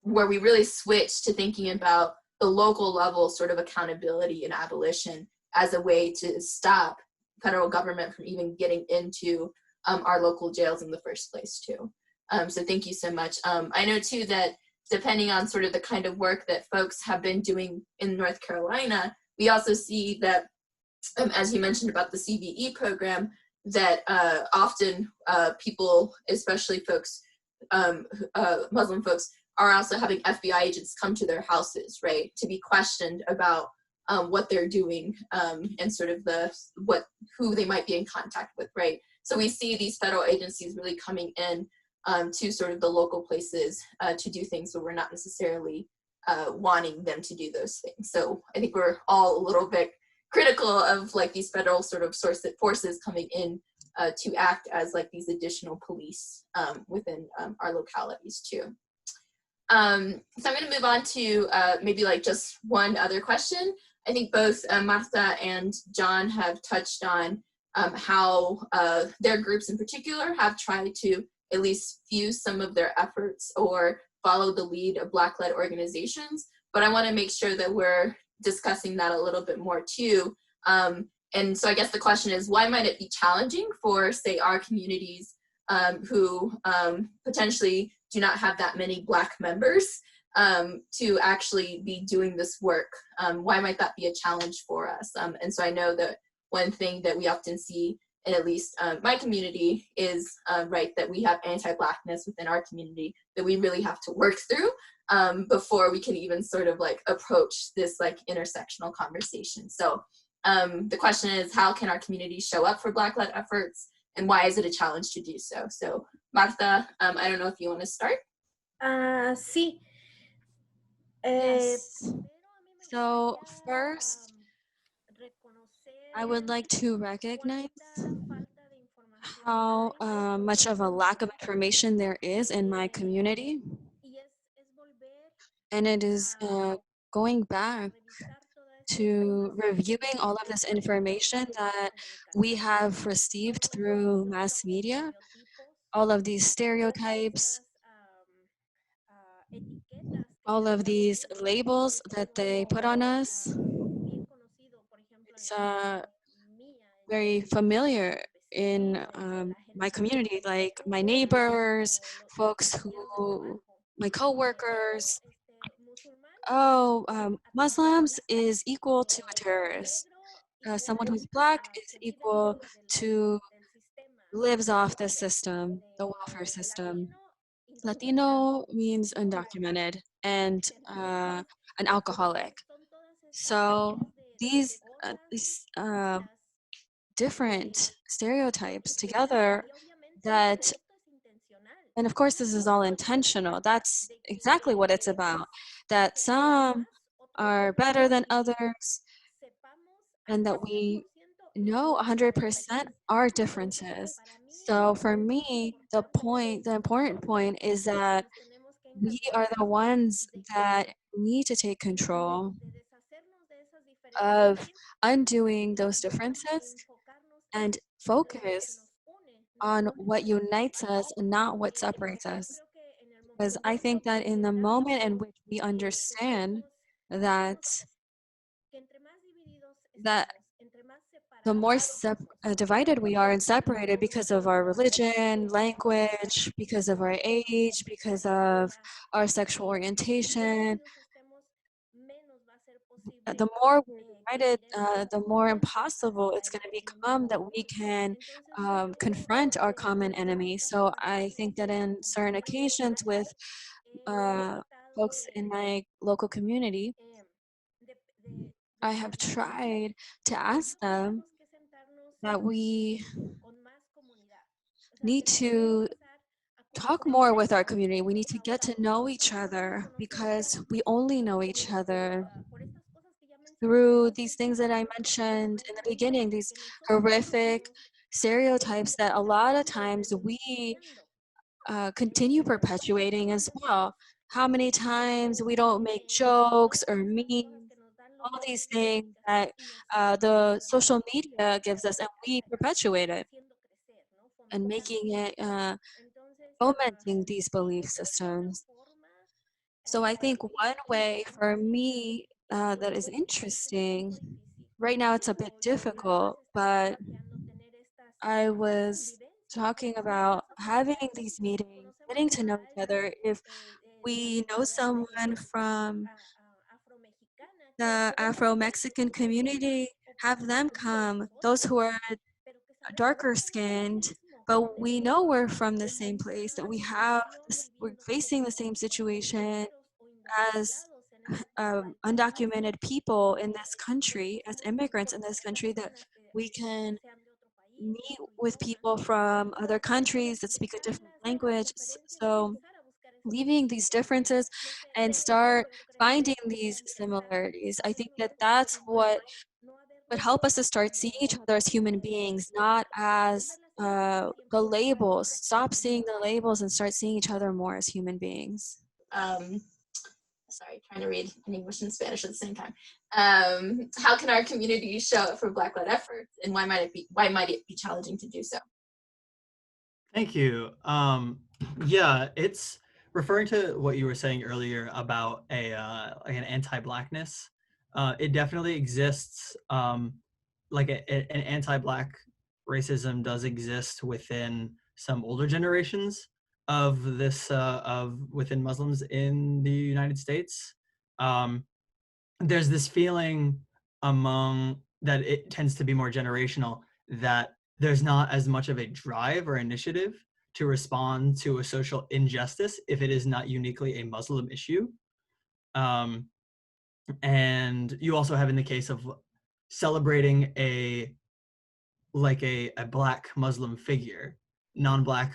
where we really switch to thinking about the local level sort of accountability and abolition as a way to stop federal government from even getting into our local jails in the first place too. So thank you so much. I know too that depending on sort of the kind of work that folks have been doing in North Carolina, we also see that, as you mentioned about the CVE program, that often people, especially folks, Muslim folks, are also having FBI agents come to their houses, right, to be questioned about what they're doing and sort of who they might be in contact with, right? So we see these federal agencies really coming in to sort of the local places to do things where we're not necessarily wanting them to do those things. So I think we're all a little bit critical of like these federal sort of forces coming in to act as like these additional police within our localities too. So I'm going to move on to maybe like just one other question. I think both Martha and John have touched on how their groups in particular have tried to at least fuse some of their efforts or follow the lead of Black-led organizations. But I want to make sure that we're discussing that a little bit more too. And so I guess the question is, why might it be challenging for, say, our communities who potentially do not have that many Black members to actually be doing this work? Why might that be a challenge for us? And so I know that one thing that we often see in at least my community is, right, that we have anti-Blackness within our community that we really have to work through before we can even sort of like approach this like intersectional conversation. So the question is, how can our community show up for Black-led efforts, and why is it a challenge to do so? So Martha, I don't know if you want to start.
Sí.
Yes. So first, I would like to recognize how much of a lack of information there is in my community. And it is going back to reviewing all of this information that we have received through mass media, all of these stereotypes, all of these labels that they put on us. It's very familiar in my community, like my neighbors, folks who, my coworkers. Oh, Muslims is equal to a terrorist. Someone who's Black is equal to lives off the system, the welfare system. Latino means undocumented and an alcoholic. So these different stereotypes together that And of course, this is all intentional. That's exactly what it's about. That some are better than others, and that we know 100% our differences. So for me, the important point is that we are the ones that need to take control of undoing those differences and focus on what unites us and not what separates us. Because I think that in the moment in which we understand that that the more divided we are and separated because of our religion, language, because of our age, because of our sexual orientation, the more we're divided, the more impossible it's going to become that we can confront our common enemy. So I think that in certain occasions with folks in my local community, I have tried to ask them that we need to talk more with our community. We need to get to know each other because we only know each other through these things that I mentioned in the beginning, these horrific stereotypes that a lot of times we continue perpetuating as well. How many times we don't make jokes or memes, all these things that the social media gives us, and we perpetuate it and making it, fomenting these belief systems. So I think one way for me that is interesting, right now it's a bit difficult, but I was talking about having these meetings, getting to know each other. If we know someone from the Afro-Mexican community, have them come. Those who are darker skinned, but we know we're from the same place, that we have this, we're facing the same situation as undocumented people in this country, as immigrants in this country, that we can meet with people from other countries that speak a different language. So leaving these differences and start finding these similarities. I think that that's what would help us to start seeing each other as human beings, not as the labels. Stop seeing the labels and start seeing each other more as human beings.
Sorry, trying to read in English and Spanish at the same time. How can our community show up for Black-led efforts, and why might it be challenging to do so?
Thank you. Yeah, it's referring to what you were saying earlier about like an anti-blackness. It definitely exists. Like an anti-black racism does exist within some older generations of this of within Muslims in the United States. There's this feeling among that it tends to be more generational, that there's not as much of a drive or initiative to respond to a social injustice if it is not uniquely a Muslim issue. And you also have in the case of celebrating a Black Muslim figure, non-Black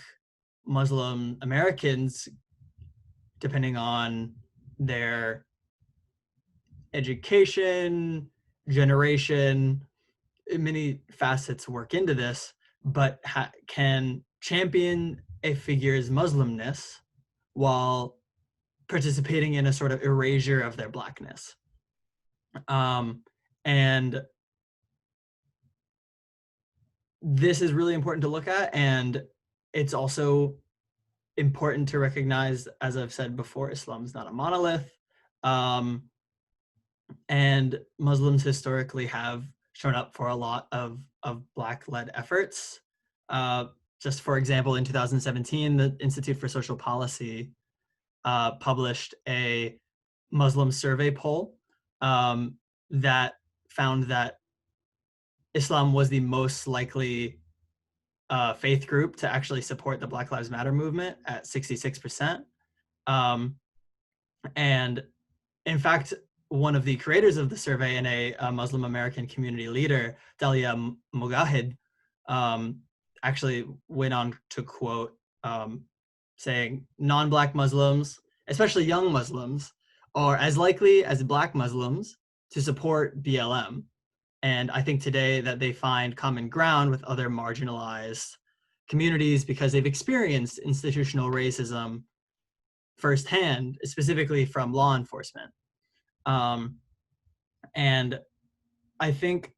Muslim Americans, depending on their education, generation, many facets work into this, but can champion a figure's Muslimness while participating in a sort of erasure of their Blackness. And this is really important to look at, and it's also important to recognize, as I've said before, Islam is not a monolith. And Muslims historically have shown up for a lot of Black-led efforts. Just for example, in 2017, the Institute for Social Policy published a Muslim survey poll that found that Islam was the most likely faith group to actually support the Black Lives Matter movement at 66%. And in fact, one of the creators of the survey and a Muslim American community leader, Dalia Mugahid, actually went on to quote saying non-Black Muslims, especially young Muslims, are as likely as Black Muslims to support BLM. And I think today that they find common ground with other marginalized communities because they've experienced institutional racism firsthand, specifically from law enforcement. And I think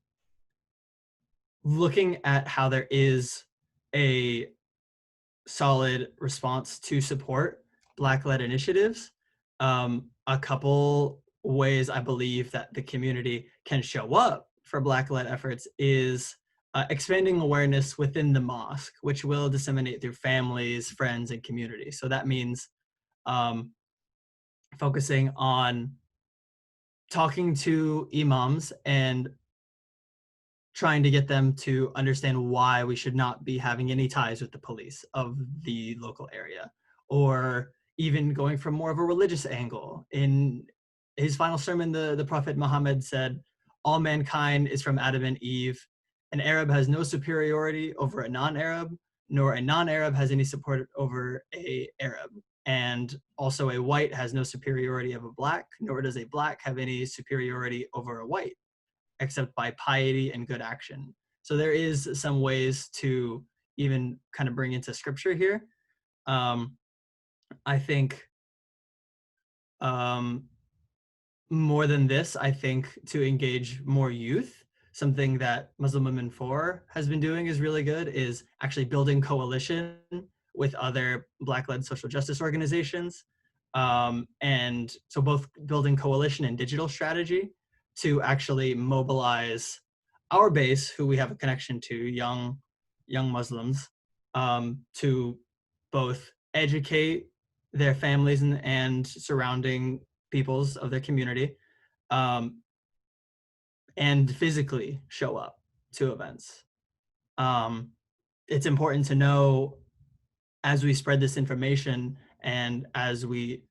looking at how there is a solid response to support Black-led initiatives, a couple ways I believe that the community can show up for Black-led efforts is expanding awareness within the mosque, which will disseminate through families, friends, and community. So that means focusing on talking to imams and trying to get them to understand why we should not be having any ties with the police of the local area, or even going from more of a religious angle. In his final sermon, the Prophet Muhammad said, all mankind is from Adam and Eve. An Arab has no superiority over a non-Arab, nor a non-Arab has any support over a Arab. And also a white has no superiority of a Black, nor does a Black have any superiority over a white, except by piety and good action. So there is some ways to even kind of bring into scripture here. I think more than this, I think to engage more youth, something that Muslim Women For has been doing is really good, is actually building coalition with other Black-led social justice organizations. And so both building coalition and digital strategy to actually mobilize our base, who we have a connection to, young Muslims, to both educate their families and surrounding peoples of their community, and physically show up to events. It's important to know, as we spread this information and as we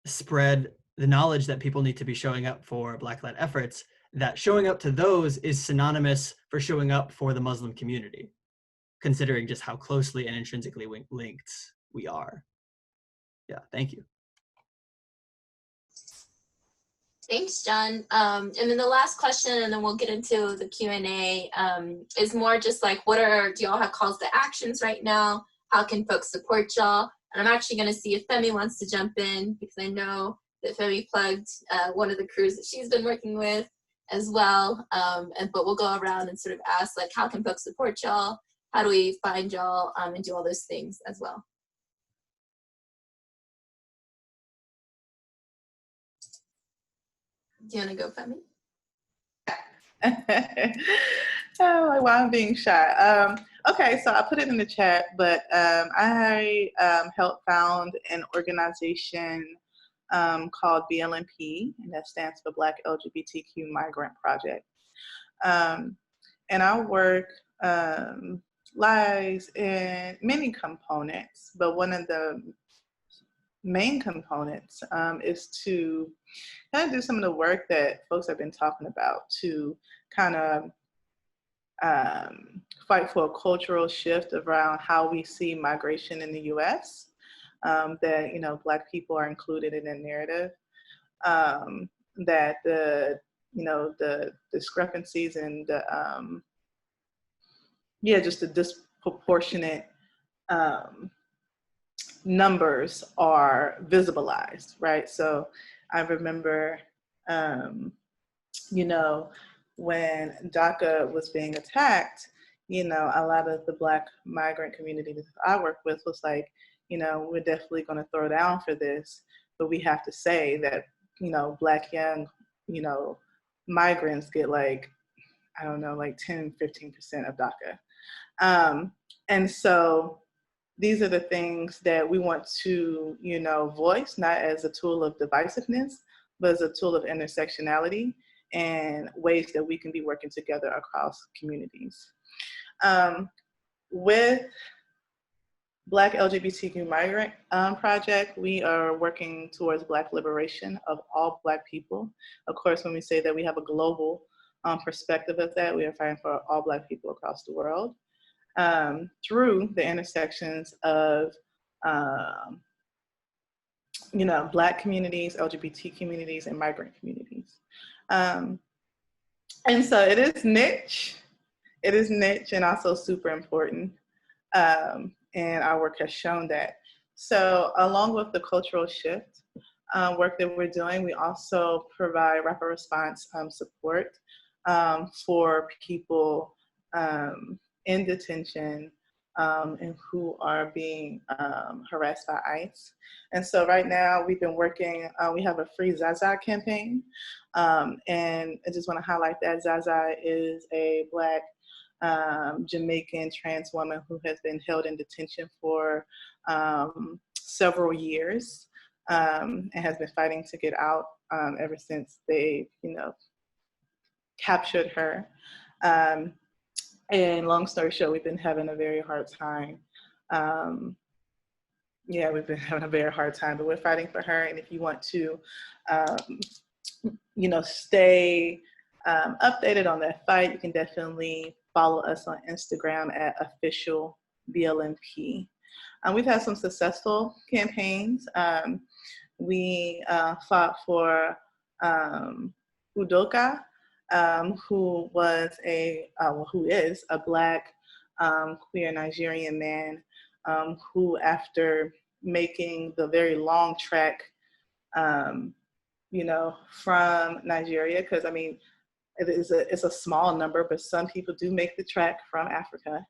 spread the knowledge that people need to be showing up for Black-led efforts, that showing up to those is synonymous for showing up for the Muslim community, considering just how closely and intrinsically linked we are. Yeah, thank you.
Thanks, John. And then the last question, and then we'll get into the Q&A, is more just like, do y'all have calls to actions right now? How can folks support y'all? And I'm actually going to see if Femi wants to jump in, because I know that Femi plugged one of the crews that she's been working with as well. But we'll go around and sort of ask, like, how can folks support y'all? How do we find y'all, and do all those things as well? Do you want to go, Femi?
Oh, like, well, I'm being shy. Okay, so I put it in the chat, but I helped found an organization called BLMP, and that stands for Black LGBTQ Migrant Project. And our work lies in many components, but one of the main components is to kind of do some of the work that folks have been talking about, to kind of fight for a cultural shift around how we see migration in the U.S., that, you know, Black people are included in the narrative, that the, you know, the discrepancies and the, just the disproportionate numbers are visibilized, right? So I remember, you know, when DACA was being attacked, you know, a lot of the Black migrant community that I work with was like, you know, we're definitely going to throw down for this, but we have to say that, you know, Black young, you know, migrants get like, I don't know, like 10, 15% of DACA. And so these are the things that we want to, you know, voice, not as a tool of divisiveness, but as a tool of intersectionality and ways that we can be working together across communities. With Black LGBTQ Migrant Project, we are working towards Black liberation of all Black people. Of course, when we say that we have a global perspective of that, we are fighting for all Black people across the world, through the intersections of um, you know, Black communities, LGBT communities, and migrant communities. And so it is niche. It is niche and also super important. And our work has shown that. So along with the cultural shift work that we're doing, we also provide rapid response support for people in detention and who are being harassed by ICE. And so right now we've been working, we have a free Zaza campaign. And I just want to highlight that Zaza is a Black Jamaican trans woman who has been held in detention for several years and has been fighting to get out ever since they, you know, captured her. And long story short, we've been having a very hard time. Yeah, we've been having a very hard time, but we're fighting for her. And if you want to, you know, stay updated on that fight, you can definitely follow us on Instagram at official BLMP. We've had some successful campaigns. We fought for Udoka, who is a Black queer Nigerian man who, after making the very long trek, you know, from Nigeria, because I mean, it's a small number, but some people do make the trek from Africa,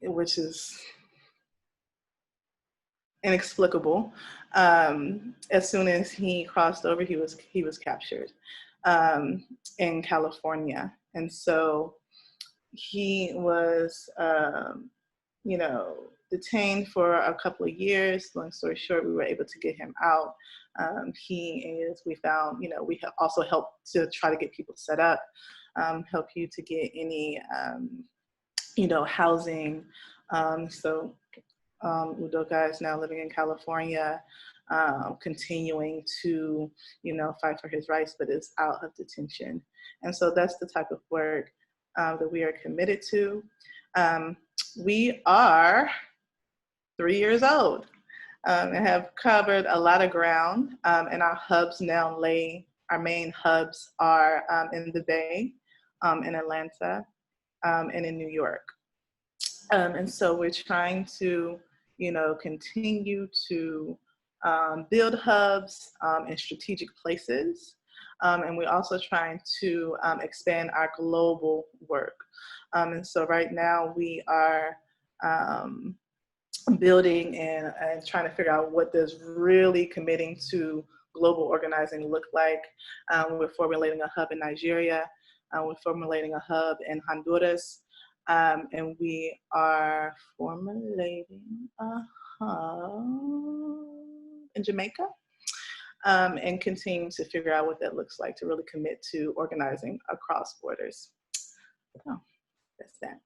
which is inexplicable. As soon as he crossed over, he was captured in California, and so he was, you know, detained for a couple of years. Long story short, we were able to get him out. We found, you know, we have also helped to try to get people set up, help you to get any, you know, housing. So Udoka is now living in California, continuing to, you know, fight for his rights, but is out of detention. And so that's the type of work that we are committed to. We are 3 years old and have covered a lot of ground, and our hubs now our main hubs are in the Bay, in Atlanta, and in New York. And so we're trying to, you know, continue to build hubs in strategic places. And we're also trying to expand our global work. And so right now we are building and trying to figure out what does really committing to global organizing look like. We're formulating a hub in Nigeria. We're formulating a hub in Honduras. And we are formulating a hub in Jamaica. And continue to figure out what that looks like to really commit to organizing across borders. Oh, that's that.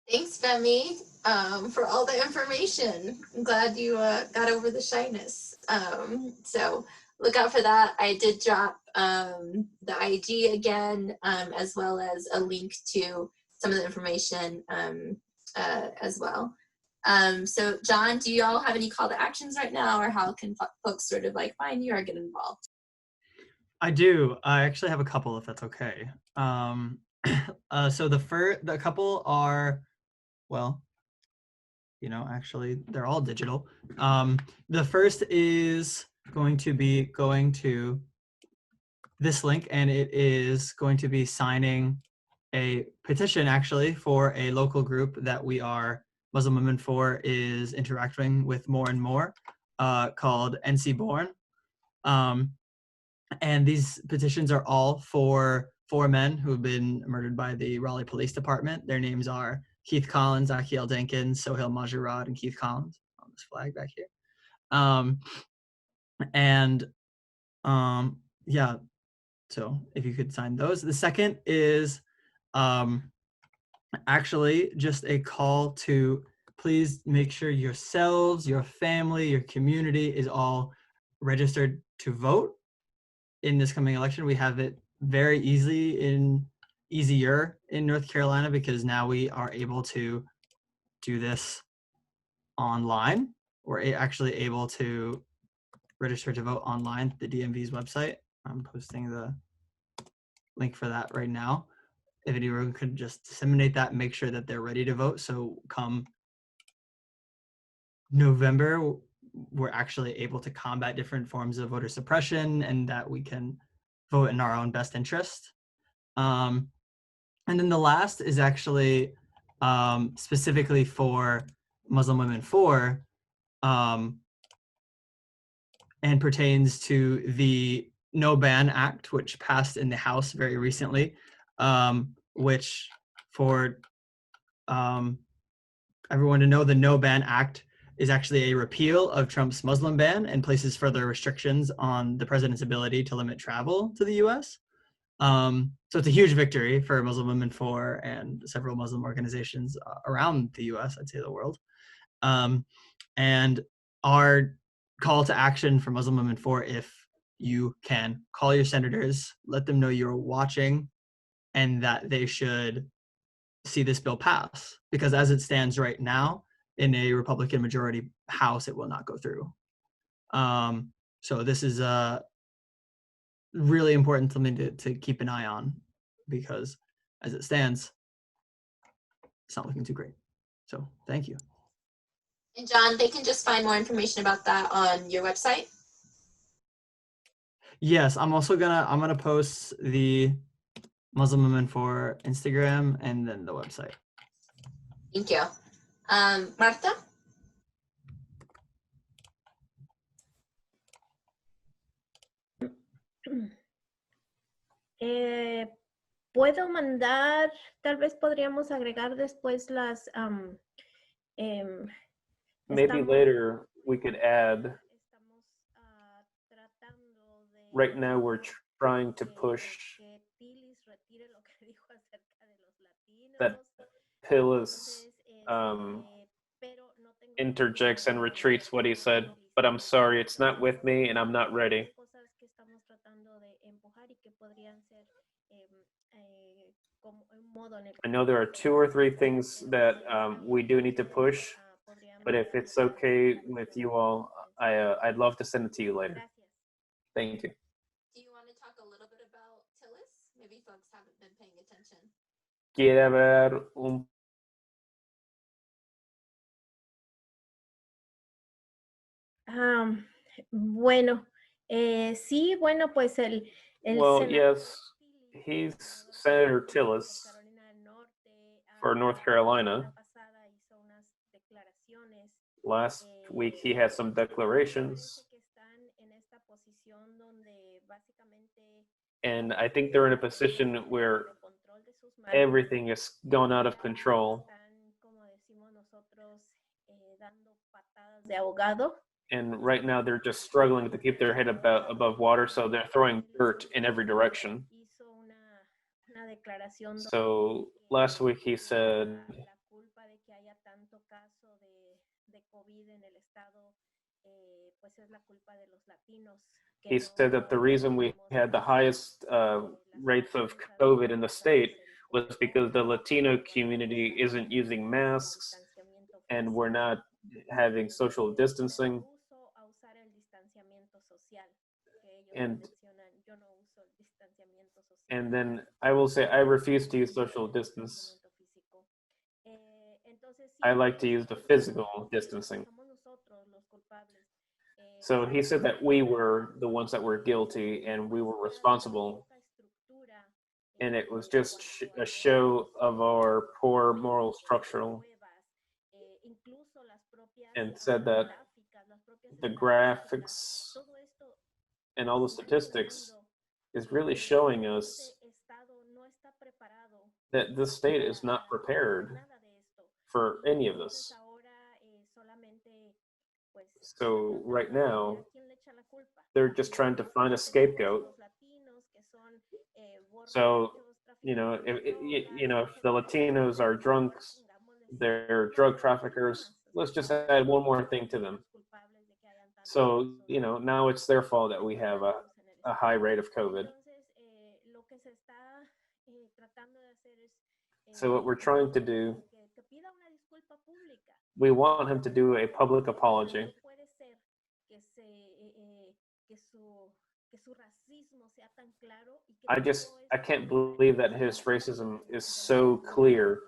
Thanks, Femi, for all the information. I'm glad you got over the shyness. So look out for that. I did drop the IG again, as well as a link to some of the information as well. So John, do you all have any call to actions right now, or how can folks sort of like find you or get involved?
I do. I actually have a couple, if that's okay. So the couple are, well, you know, actually they're all digital. The first is going to be going to this link, and it is going to be signing a petition actually for a local group that we are Muslim Women for is interacting with more and more, called NC Born. And these petitions are all for 4 men who have been murdered by the Raleigh Police Department. Their names are Keith Collins, Akiel Jenkins, Sohail Majurad, and Keith Collins on this flag back here. Yeah, so if you could sign those. The second is actually just a call to please make sure yourselves, your family, your community is all registered to vote in this coming election. We have it very easier in North Carolina because now we are able to do this online or actually able to register to vote online, the DMV's website. I'm posting the link for that right now. If anyone could just disseminate that and make sure that they're ready to vote. So come November, we're actually able to combat different forms of voter suppression and that we can vote in our own best interest. And then the last is actually specifically for Muslim Women For, and pertains to the No Ban Act, which passed in the House very recently, which for everyone to know, the No Ban Act is actually a repeal of Trump's Muslim ban and places further restrictions on the president's ability to limit travel to the US. So it's a huge victory for Muslim Women For and several Muslim organizations around the US, I'd say the world. And our call to action for Muslim Women For, if you can, call your senators, let them know you're watching and that they should see this bill pass, because as it stands right now in a Republican majority House, it will not go through. So this is really important something to keep an eye on, because as it stands, it's not looking too great. So thank you.
And John, they can just find more information about that on your website.
Yes, I'm gonna post the Muslim Women For Instagram and then the website.
Thank you. Marta?
Puedo mandar, tal vez podríamos agregar después las...
Maybe later we could add, right now we're trying to push that Pillis interjects and retreats what he said, but I'm sorry, it's not with me and I'm not ready. I know there are 2 or 3 things that we do need to push, but if it's okay with you all, I'd love to send it to you later. Thank you.
Do you want to talk a little bit about Tillis? Maybe folks haven't been paying attention.
¿Quiere ver un
Bueno, sí, bueno, pues el
Well,
senador
yes, he's Senator Tillis
Carolina del Norte,
for North Carolina.
pasada hizo unas declaraciones.
Last week he had some declarations,
Que están en esta posición donde básicamente
and I think they're in a position where everything is gone out of control.
están, como decimos nosotros, dando patadas de ahogado.
And right now they're just struggling to keep their head above water, so they're throwing dirt in every direction.
Hizo una declaración
So last week he said
la culpa de que haya tanto caso de COVID en el estado, pues es la culpa de los latinos.
he said that the reason we had the highest rates of COVID in the state was because the Latino community isn't using masks and we're not having social distancing. And then I will say I refuse to use social distance. I like to use the physical distancing. So he said that we were the ones that were guilty and we were responsible. And it was just a show of our poor moral structure. And said that the graphics and all the statistics is really showing us that this state is not prepared for any of this. So right now, they're just trying to find a scapegoat. So, if the Latinos are drunks, they're drug traffickers, let's just add one more thing to them. So, now it's their fault that we have a high rate of COVID. So what we're trying to do, we want him to do a public apology. I can't believe that his racism is so clear,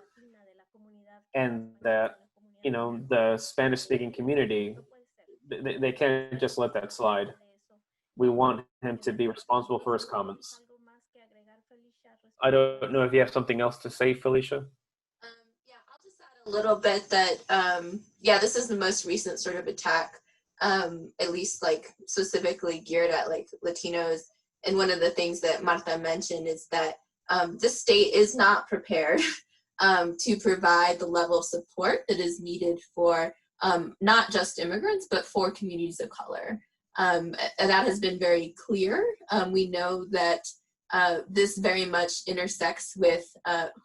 and that, you know, the Spanish speaking community, they can't just let that slide. We want him to be responsible for his comments. I don't know if you have something else to say, Felicia.
Yeah, I'll just add a little bit that, yeah, this is the most recent sort of attack, at least like specifically geared at like Latinos. And one of the things that Marta mentioned is that the state is not prepared to provide the level of support that is needed for not just immigrants, but for communities of color. And that has been very clear. We know that this very much intersects with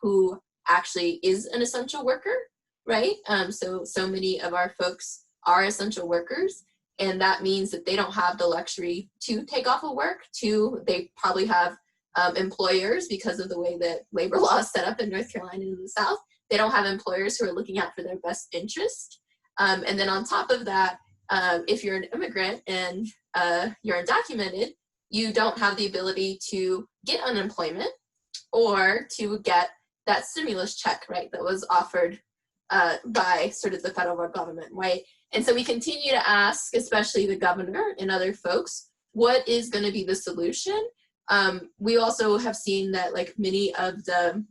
who actually is an essential worker, right? So many of our folks are essential workers, and that means that they don't have the luxury to take off of work. They probably have employers, because of the way that labor law is set up in North Carolina and in the South. They don't have employers who are looking out for their best interest. And then on top of that, if you're an immigrant and you're undocumented, you don't have the ability to get unemployment or to get that stimulus check, right, that was offered by sort of the federal government, right? And so we continue to ask, especially the governor and other folks, what is going to be the solution? We also have seen that like many of the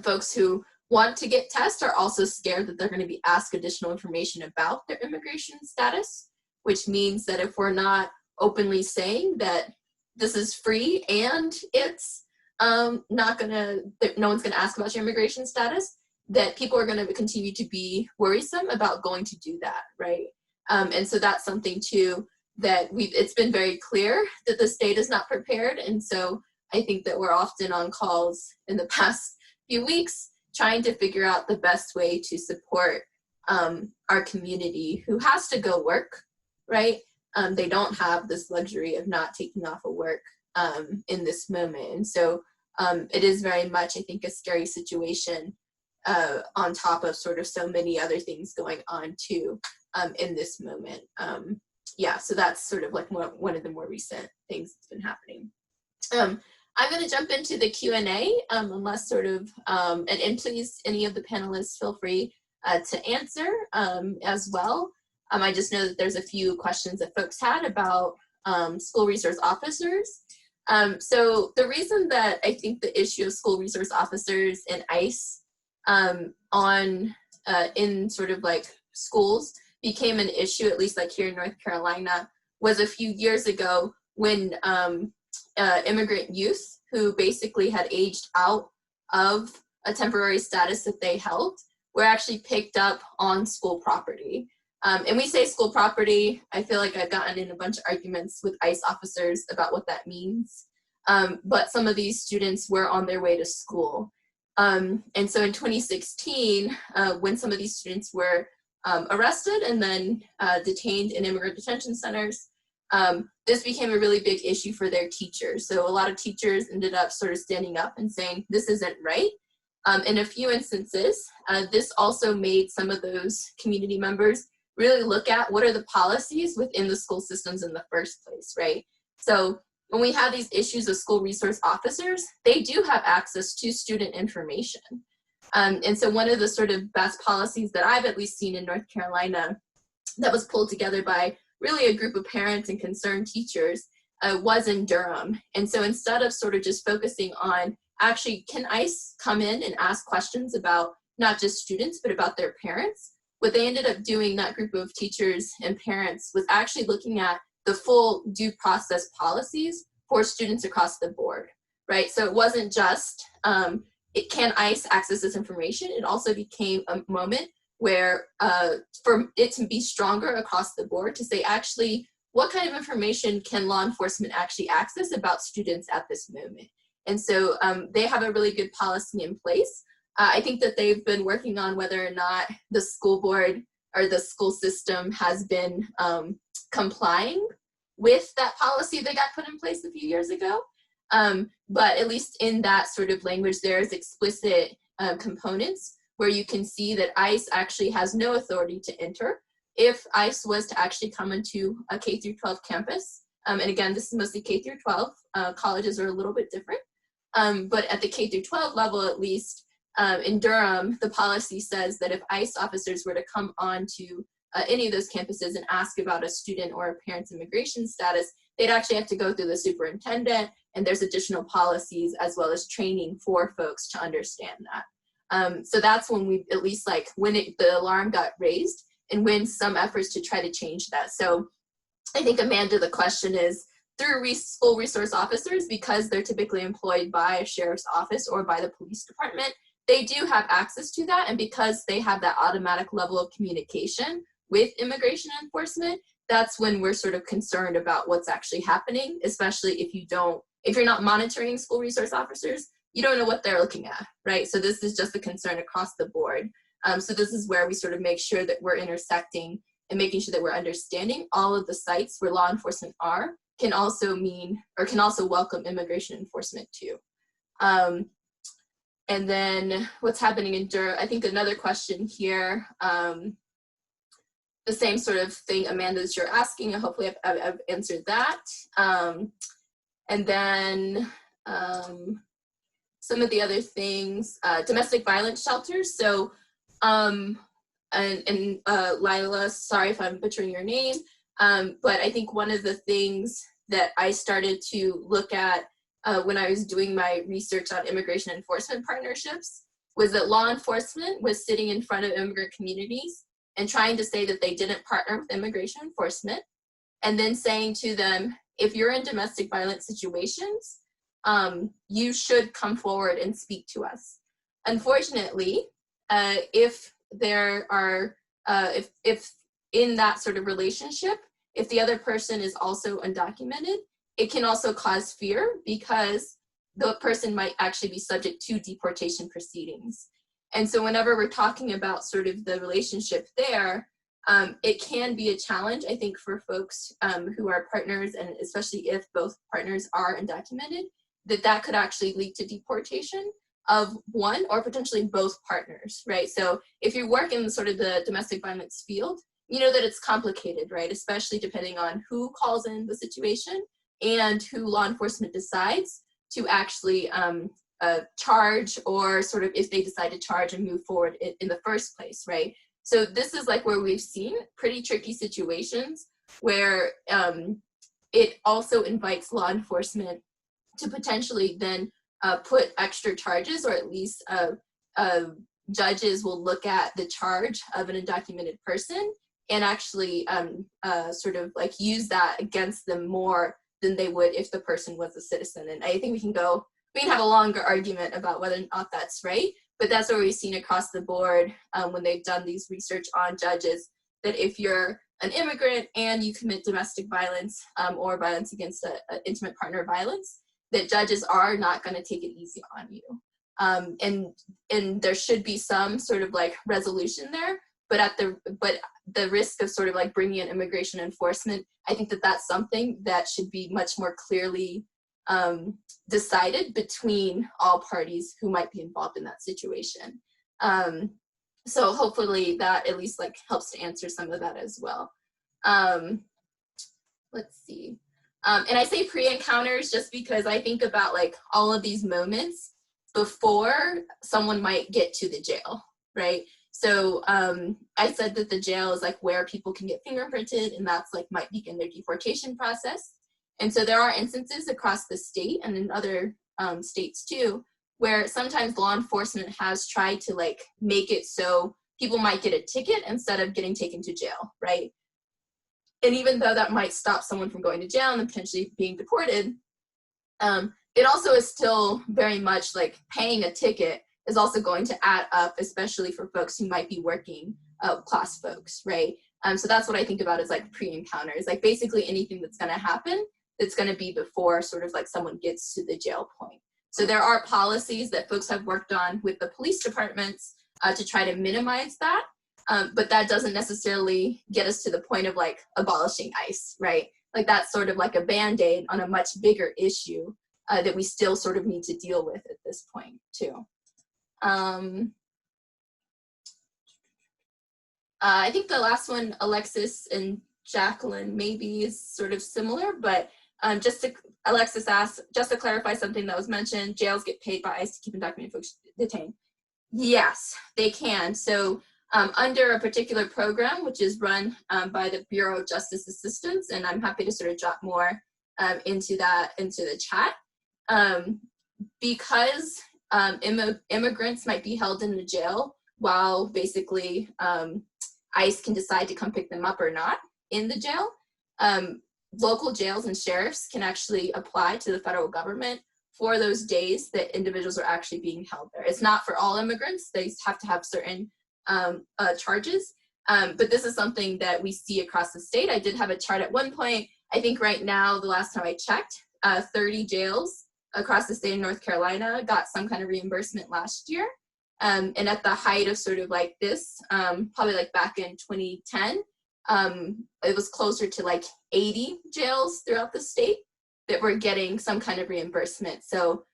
folks who want to get tests are also scared that they're going to be asked additional information about their immigration status, which means that if we're not openly saying that this is free and it's not gonna, no one's gonna ask about your immigration status, that people are gonna continue to be worrisome about going to do that, right? And so that's something too that it's been very clear that the state is not prepared. And so I think that we're often on calls in the past few weeks trying to figure out the best way to support our community who has to go work, right? They don't have this luxury of not taking off of work in this moment. And so it is very much, I think, a scary situation on top of sort of so many other things going on too in this moment. Yeah, so that's sort of like one of the more recent things that's been happening. I'm going to jump into the Q&A unless sort of, and please, any of the panelists feel free to answer as well. I just know that there's a few questions that folks had about school resource officers. So the reason that I think the issue of school resource officers and ICE in sort of like schools became an issue, at least like here in North Carolina, was a few years ago when immigrant youth who basically had aged out of a temporary status that they held were actually picked up on school property. And we say school property, I feel like I've gotten in a bunch of arguments with ICE officers about what that means. But some of these students were on their way to school. And so in 2016, when some of these students were arrested and then detained in immigrant detention centers, this became a really big issue for their teachers. So a lot of teachers ended up sort of standing up and saying, this isn't right. In a few instances, this also made some of those community members really look at what are the policies within the school systems in the first place, right? So when we have these issues of school resource officers, they do have access to student information. And so one of the sort of best policies that I've at least seen in North Carolina that was pulled together by really a group of parents and concerned teachers was in Durham. And so instead of sort of just focusing on actually, can ICE come in and ask questions about not just students, but about their parents? What they ended up doing, that group of teachers and parents, was actually looking at the full due process policies for students across the board, right? So it wasn't just, can ICE access this information? It also became a moment where for it to be stronger across the board to say, actually, what kind of information can law enforcement actually access about students at this moment? And so they have a really good policy in place. I think that they've been working on whether or not the school board or the school system has been complying with that policy that got put in place a few years ago. But at least in that sort of language, there is explicit components where you can see that ICE actually has no authority to enter. If ICE was to actually come into a K through 12 campus, and again, this is mostly K through 12, colleges are a little bit different, but at the K through 12 level at least, in Durham, the policy says that if ICE officers were to come on to any of those campuses and ask about a student or a parent's immigration status, they'd actually have to go through the superintendent, and there's additional policies as well as training for folks to understand that. So that's when we, at least like when the alarm got raised and when some efforts to try to change that. So I think, Amanda, the question is, through school resource officers, because they're typically employed by a sheriff's office or by the police department, they do have access to that. And because they have that automatic level of communication with immigration enforcement, that's when we're sort of concerned about what's actually happening, especially if you're not monitoring school resource officers, you don't know what they're looking at, right? So this is just a concern across the board. So this is where we sort of make sure that we're intersecting and making sure that we're understanding all of the sites where law enforcement can also welcome immigration enforcement too. And then what's happening in Durham, I think another question here, the same sort of thing, Amanda, that you're asking, and hopefully I've answered that. And then some of the other things, domestic violence shelters. So, and Lila, sorry if I'm butchering your name, but I think one of the things that I started to look at when I was doing my research on immigration enforcement partnerships was that law enforcement was sitting in front of immigrant communities and trying to say that they didn't partner with immigration enforcement, and then saying to them, if you're in domestic violence situations, you should come forward and speak to us. Unfortunately, if there are, if in that sort of relationship, if the other person is also undocumented, it can also cause fear because the person might actually be subject to deportation proceedings. And so whenever we're talking about sort of the relationship there, it can be a challenge, I think, for folks who are partners, and especially if both partners are undocumented, that could actually lead to deportation of one or potentially both partners, right? So if you work in sort of the domestic violence field, you know that it's complicated, right? Especially depending on who calls in the situation and who law enforcement decides to actually charge, or sort of if they decide to charge and move forward in the first place, right? So this is like where we've seen pretty tricky situations where it also invites law enforcement to potentially then put extra charges, or at least judges will look at the charge of an undocumented person and actually sort of like use that against them more than they would if the person was a citizen. And I think we can have a longer argument about whether or not that's right, but that's what we've seen across the board when they've done these research on judges, that if you're an immigrant and you commit domestic violence or violence against an intimate partner violence, that judges are not going to take it easy on you. And there should be some sort of like resolution there, but the risk of sort of like bringing in immigration enforcement, I think that that's something that should be much more clearly decided between all parties who might be involved in that situation. So hopefully that at least like helps to answer some of that as well. Let's see. And I say pre-encounters just because I think about like all of these moments before someone might get to the jail, right? So I said that the jail is like where people can get fingerprinted, and that's like might begin their deportation process. And so there are instances across the state and in other states too, where sometimes law enforcement has tried to like make it so people might get a ticket instead of getting taken to jail, right? And even though that might stop someone from going to jail and potentially being deported, it also is still very much like paying a ticket is also going to add up, especially for folks who might be working class folks, right? So that's what I think about as like pre-encounters, like basically anything that's going to happen that's going to be before sort of like someone gets to the jail point. So there are policies that folks have worked on with the police departments to try to minimize that, but that doesn't necessarily get us to the point of like abolishing ICE, right? Like that's sort of like a Band-Aid on a much bigger issue that we still sort of need to deal with at this point too. I think the last one, Alexis and Jacqueline, maybe is sort of similar, but Alexis asked, just to clarify something that was mentioned, jails get paid by ICE to keep undocumented folks detained. Yes, they can. So under a particular program, which is run by the Bureau of Justice Assistance, and I'm happy to sort of drop more into the chat, because immigrants might be held in the jail while basically ICE can decide to come pick them up or not in the jail. Local jails and sheriffs can actually apply to the federal government for those days that individuals are actually being held there. It's not for all immigrants. They have to have certain charges, but this is something that we see across the state. I did have a chart at one point. I think right now, the last time I checked, 30 jails across the state of North Carolina got some kind of reimbursement last year. And at the height of sort of like this, probably like back in 2010, it was closer to like 80 jails throughout the state that were getting some kind of reimbursement. So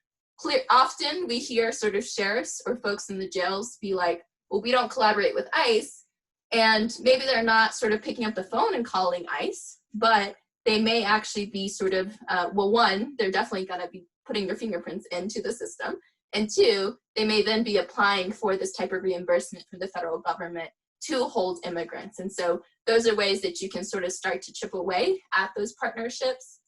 often we hear sort of sheriffs or folks in the jails be like, well, we don't collaborate with ICE. And maybe they're not sort of picking up the phone and calling ICE, but they may actually be sort of, well, one, they're definitely gonna be putting their fingerprints into the system. And two, they may then be applying for this type of reimbursement from the federal government to hold immigrants. And so those are ways that you can sort of start to chip away at those partnerships.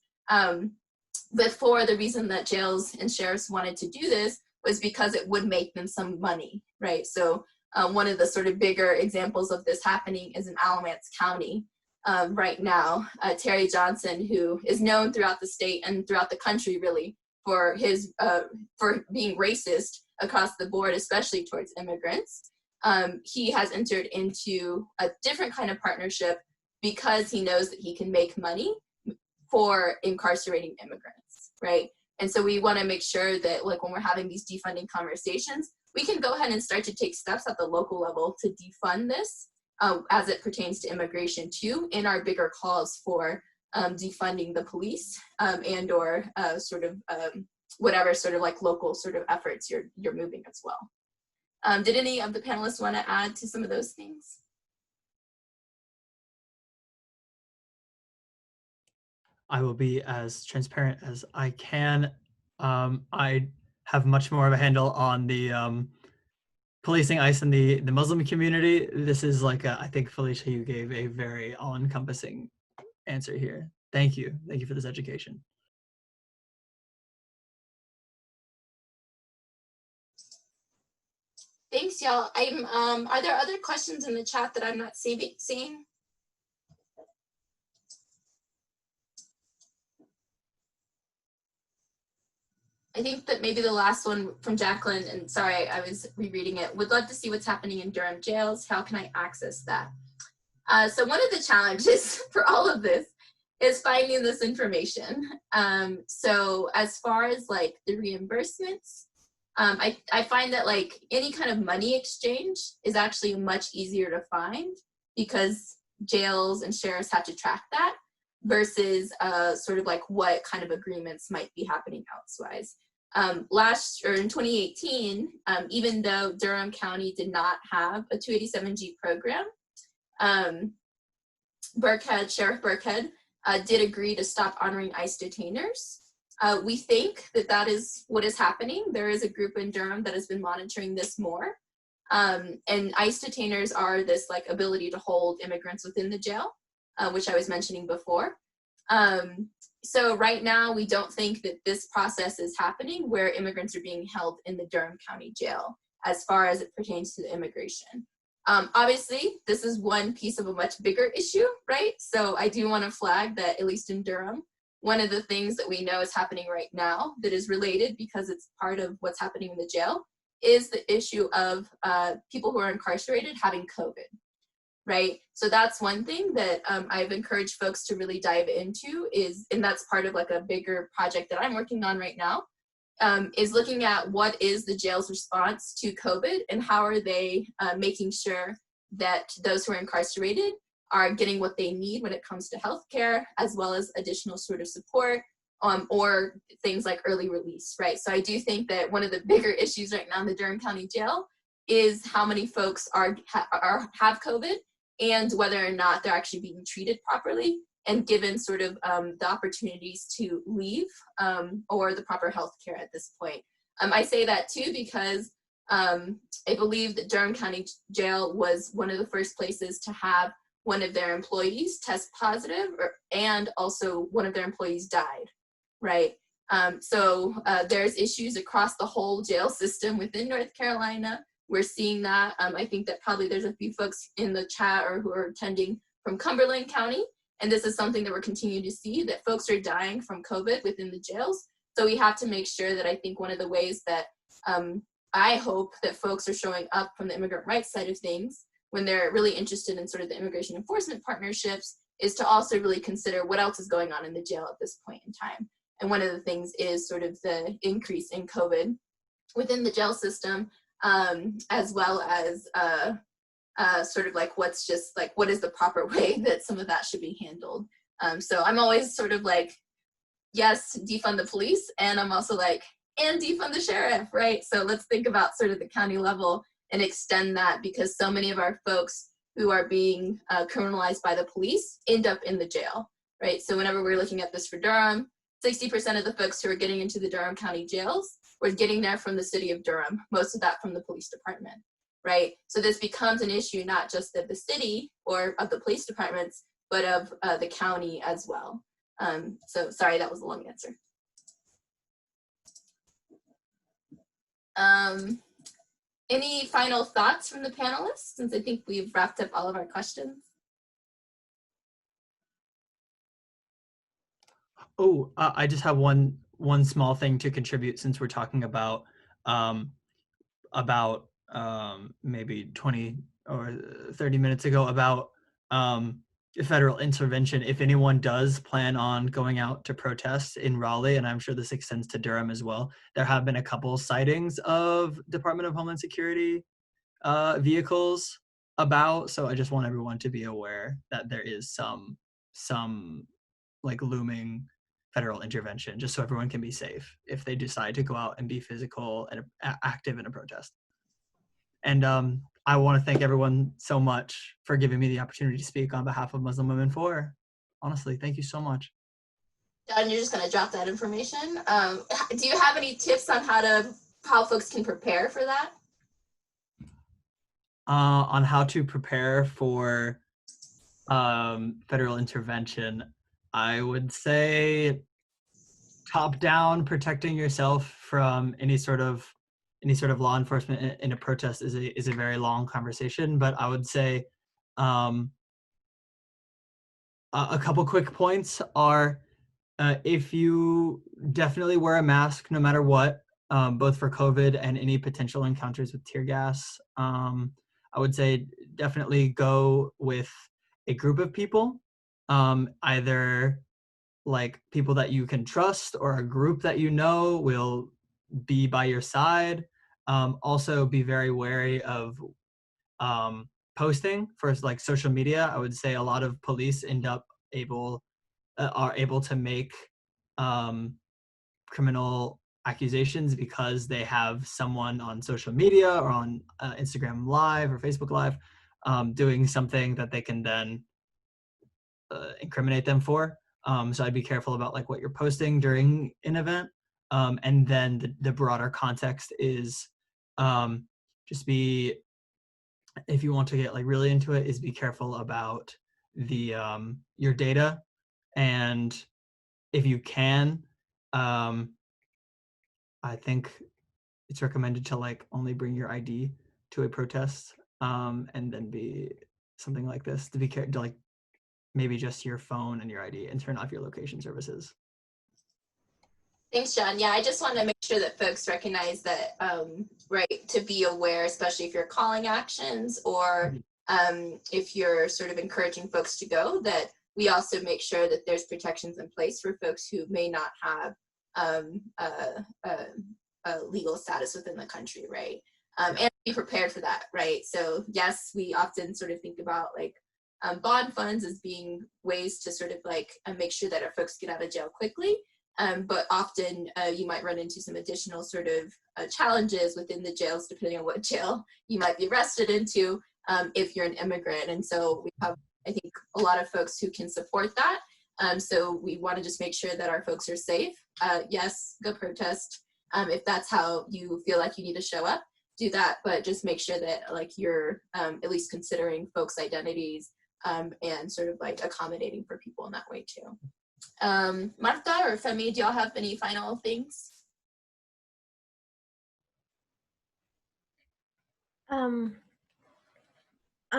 Before, the reason that jails and sheriffs wanted to do this was because it would make them some money, right? So one of the sort of bigger examples of this happening is in Alamance County right now. Terry Johnson, who is known throughout the state and throughout the country really for his for being racist across the board, especially towards immigrants. He has entered into a different kind of partnership because he knows that he can make money for incarcerating immigrants, right? And so we want to make sure that, like, when we're having these defunding conversations, we can go ahead and start to take steps at the local level to defund this as it pertains to immigration too, in our bigger calls for defunding the police and or sort of whatever sort of like local sort of efforts you're moving as well. Did any of the panelists want to add to some of those things?
I will be as transparent as I can. I have much more of a handle on the policing ICE in the Muslim community. This is like, I think, Felicia, you gave a very all-encompassing answer here. Thank you. Thank you for this education.
Thanks, y'all. Are there other questions in the chat that I'm not seeing? I think that maybe the last one from Jacqueline, and sorry, I was rereading it, would love to see what's happening in Durham jails. How can I access that? So one of the challenges for all of this is finding this information. So as far as like the reimbursements, I find that like any kind of money exchange is actually much easier to find because jails and sheriffs have to track that versus sort of like what kind of agreements might be happening elsewise. In 2018, even though Durham County did not have a 287G program, Sheriff Burkhead did agree to stop honoring ICE detainers. We think that that is what is happening. There is a group in Durham that has been monitoring this more. And ICE detainers are this like ability to hold immigrants within the jail, which I was mentioning before. So right now, we don't think that this process is happening where immigrants are being held in the Durham County Jail as far as it pertains to the immigration. Obviously, this is one piece of a much bigger issue, right? So I do want to flag that, at least in Durham, one of the things that we know is happening right now that is related because it's part of what's happening in the jail is the issue of people who are incarcerated having COVID, right? So that's one thing that I've encouraged folks to really dive into and that's part of like a bigger project that I'm working on right now, is looking at what is the jail's response to COVID and how are they making sure that those who are incarcerated are getting what they need when it comes to healthcare, as well as additional sort of support or things like early release, right? So I do think that one of the bigger issues right now in the Durham County Jail is how many folks have COVID and whether or not they're actually being treated properly and given sort of the opportunities to leave or the proper health care at this point. I say that too because I believe that Durham County Jail was one of the first places to have one of their employees test positive and also one of their employees died, right? So there's issues across the whole jail system within North Carolina. We're seeing that. I think that probably there's a few folks in the chat or who are attending from Cumberland County. And this is something that we're continuing to see, that folks are dying from COVID within the jails. So we have to make sure that I think one of the ways that I hope that folks are showing up from the immigrant rights side of things when they're really interested in sort of the immigration enforcement partnerships is to also really consider what else is going on in the jail at this point in time. And one of the things is sort of the increase in COVID within the jail system, as well as sort of like what is the proper way that some of that should be handled. So I'm always sort of like, yes, defund the police, and I'm also like, and defund the sheriff, right? So let's think about sort of the county level and extend that, because so many of our folks who are being criminalized by the police end up in the jail, right? So whenever we're looking at this for Durham, 60% of the folks who are getting into the Durham County jails were getting there from the city of Durham, most of that from the police department, right? So this becomes an issue not just of the city or of the police departments, but of the county as well. So sorry, that was a long answer. Any final thoughts from the panelists, since I think we've wrapped up all of our questions?
Oh, I just have one small thing to contribute, since we're talking about maybe 20 or 30 minutes ago about federal intervention. If anyone does plan on going out to protest in Raleigh, and I'm sure this extends to Durham as well, there have been a couple sightings of Department of Homeland Security vehicles about. So I just want everyone to be aware that there is some like looming federal intervention, just so everyone can be safe if they decide to go out and be physical and active in a protest. And I want to thank everyone so much for giving me the opportunity to speak on behalf of Muslim Women For. Honestly, thank you so much.
John, you're just going to drop that information. Do you have any tips on how folks can prepare for that?
On how to prepare for federal intervention, I would say top down, protecting yourself from any sort of law enforcement in a protest is a very long conversation, but I would say a couple quick points are if you definitely wear a mask no matter what, both for COVID and any potential encounters with tear gas. I would say definitely go with a group of people, either like people that you can trust or a group that you know will be by your side. Also be very wary of posting for like social media. I would say a lot of police are able to make criminal accusations because they have someone on social media or on Instagram Live or Facebook Live doing something that they can then incriminate them for. So I'd be careful about like what you're posting during an event. And then the broader context is just be, if you want to get like really into it, is be careful about the your data. And if you can, I think it's recommended to like only bring your ID to a protest, and then be something like this, to be careful, to like maybe just your phone and your ID, and turn off your location services.
Thanks, John. Yeah, I just want to make sure that folks recognize that, right, to be aware, especially if you're calling actions or if you're sort of encouraging folks to go, that we also make sure that there's protections in place for folks who may not have a legal status within the country, right? And be prepared for that, right? So yes, we often sort of think about like bond funds as being ways to sort of like make sure that our folks get out of jail quickly. but often you might run into some additional sort of challenges within the jails, depending on what jail you might be arrested into if you're an immigrant. And so we have, I think, a lot of folks who can support that. So we want to just make sure that our folks are safe. Yes, go protest. If that's how you feel like you need to show up, do that, but just make sure that like you're at least considering folks' identities and sort of like accommodating for people in that way too. Marta or Femi, do y'all have any final things?
A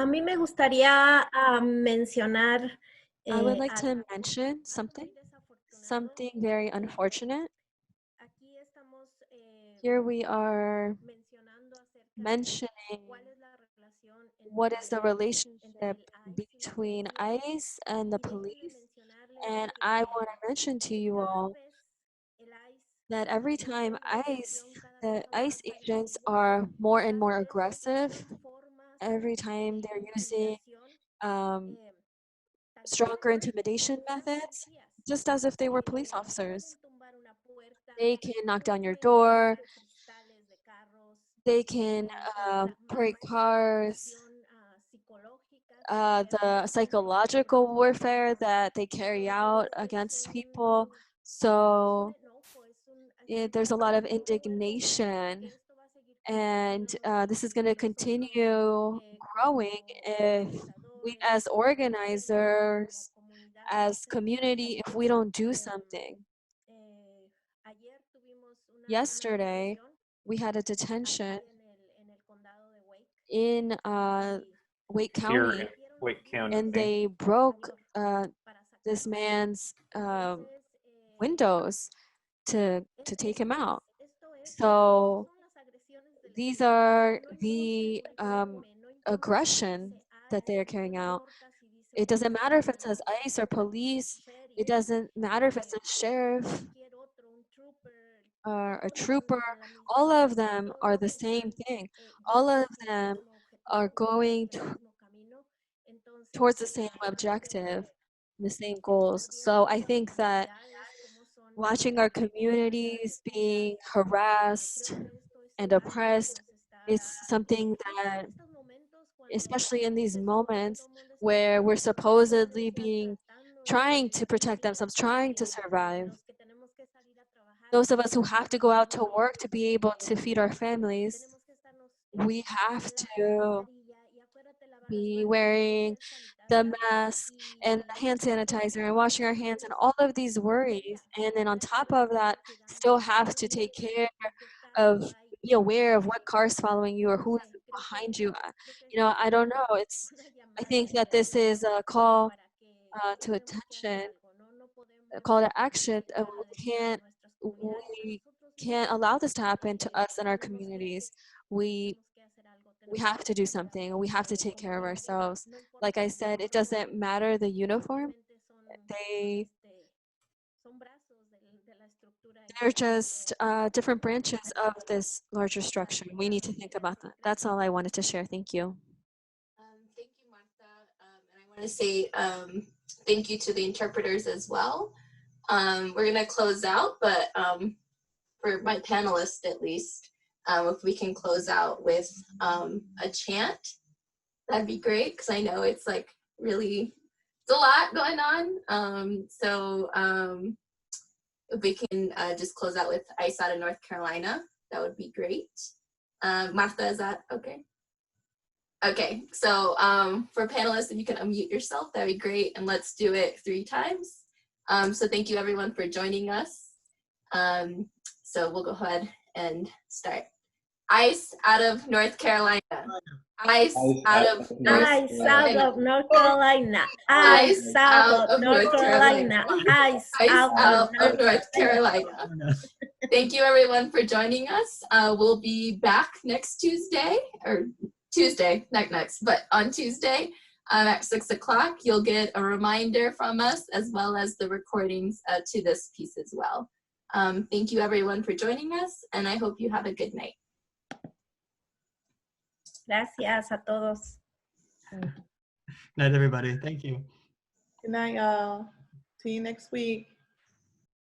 mí me gustaría mencionar.
I would like to mention something very unfortunate. Here we are mentioning what is the relationship between ICE and the police. And I want to mention to you all that every time the ICE agents are more and more aggressive, every time they're using stronger intimidation methods, just as if they were police officers. They can knock down your door, they can break cars, the psychological warfare that they carry out against people. So there's a lot of indignation, and this is going to continue growing if we as organizers, as community, if we don't do something. Yesterday, we had a detention in Wake County,
in Wake County.
and they broke this man's windows to take him out. So these are the aggression that they are carrying out. It doesn't matter if it says ICE or police. It doesn't matter if it's a sheriff or a trooper. All of them are the same thing. All of them are going towards the same objective, the same goals. So I think that watching our communities being harassed and oppressed is something that, especially in these moments where we're supposedly trying to protect themselves, trying to survive. Those of us who have to go out to work to be able to feed our families, we have to be wearing the mask and the hand sanitizer and washing our hands and all of these worries. And then on top of that, still have to take care of, be aware of what car's following you or who is behind you. I don't know. I think that this is a call to attention, a call to action. We can't allow this to happen to us and our communities. We have to do something. We have to take care of ourselves. Like I said, it doesn't matter the uniform. They're just different branches of this larger structure. We need to think about that. That's all I wanted to share. Thank you.
Thank you, Martha. And I want to say thank you to the interpreters as well. We're going to close out, but for my panelists at least, if we can close out with a chant, that'd be great, because I know it's like really, it's a lot going on. So if we can just close out with ICE out of North Carolina, that would be great. Martha, is that okay? Okay, so for panelists, if you can unmute yourself, that'd be great. And let's do it 3 times. So thank you everyone for joining us. So we'll go ahead and start. ICE out of North Carolina. ICE out of North
Carolina. ICE out of North Carolina. ICE out of North Carolina.
Thank you everyone for joining us. We'll be back next Tuesday, or Tuesday, not next, but on Tuesday at 6 o'clock. You'll get a reminder from us as well as the recordings to this piece as well. Thank you everyone for joining us, and I hope you have a good night.
Gracias a todos.
Night, everybody. Thank you.
Good night, y'all. See you next week.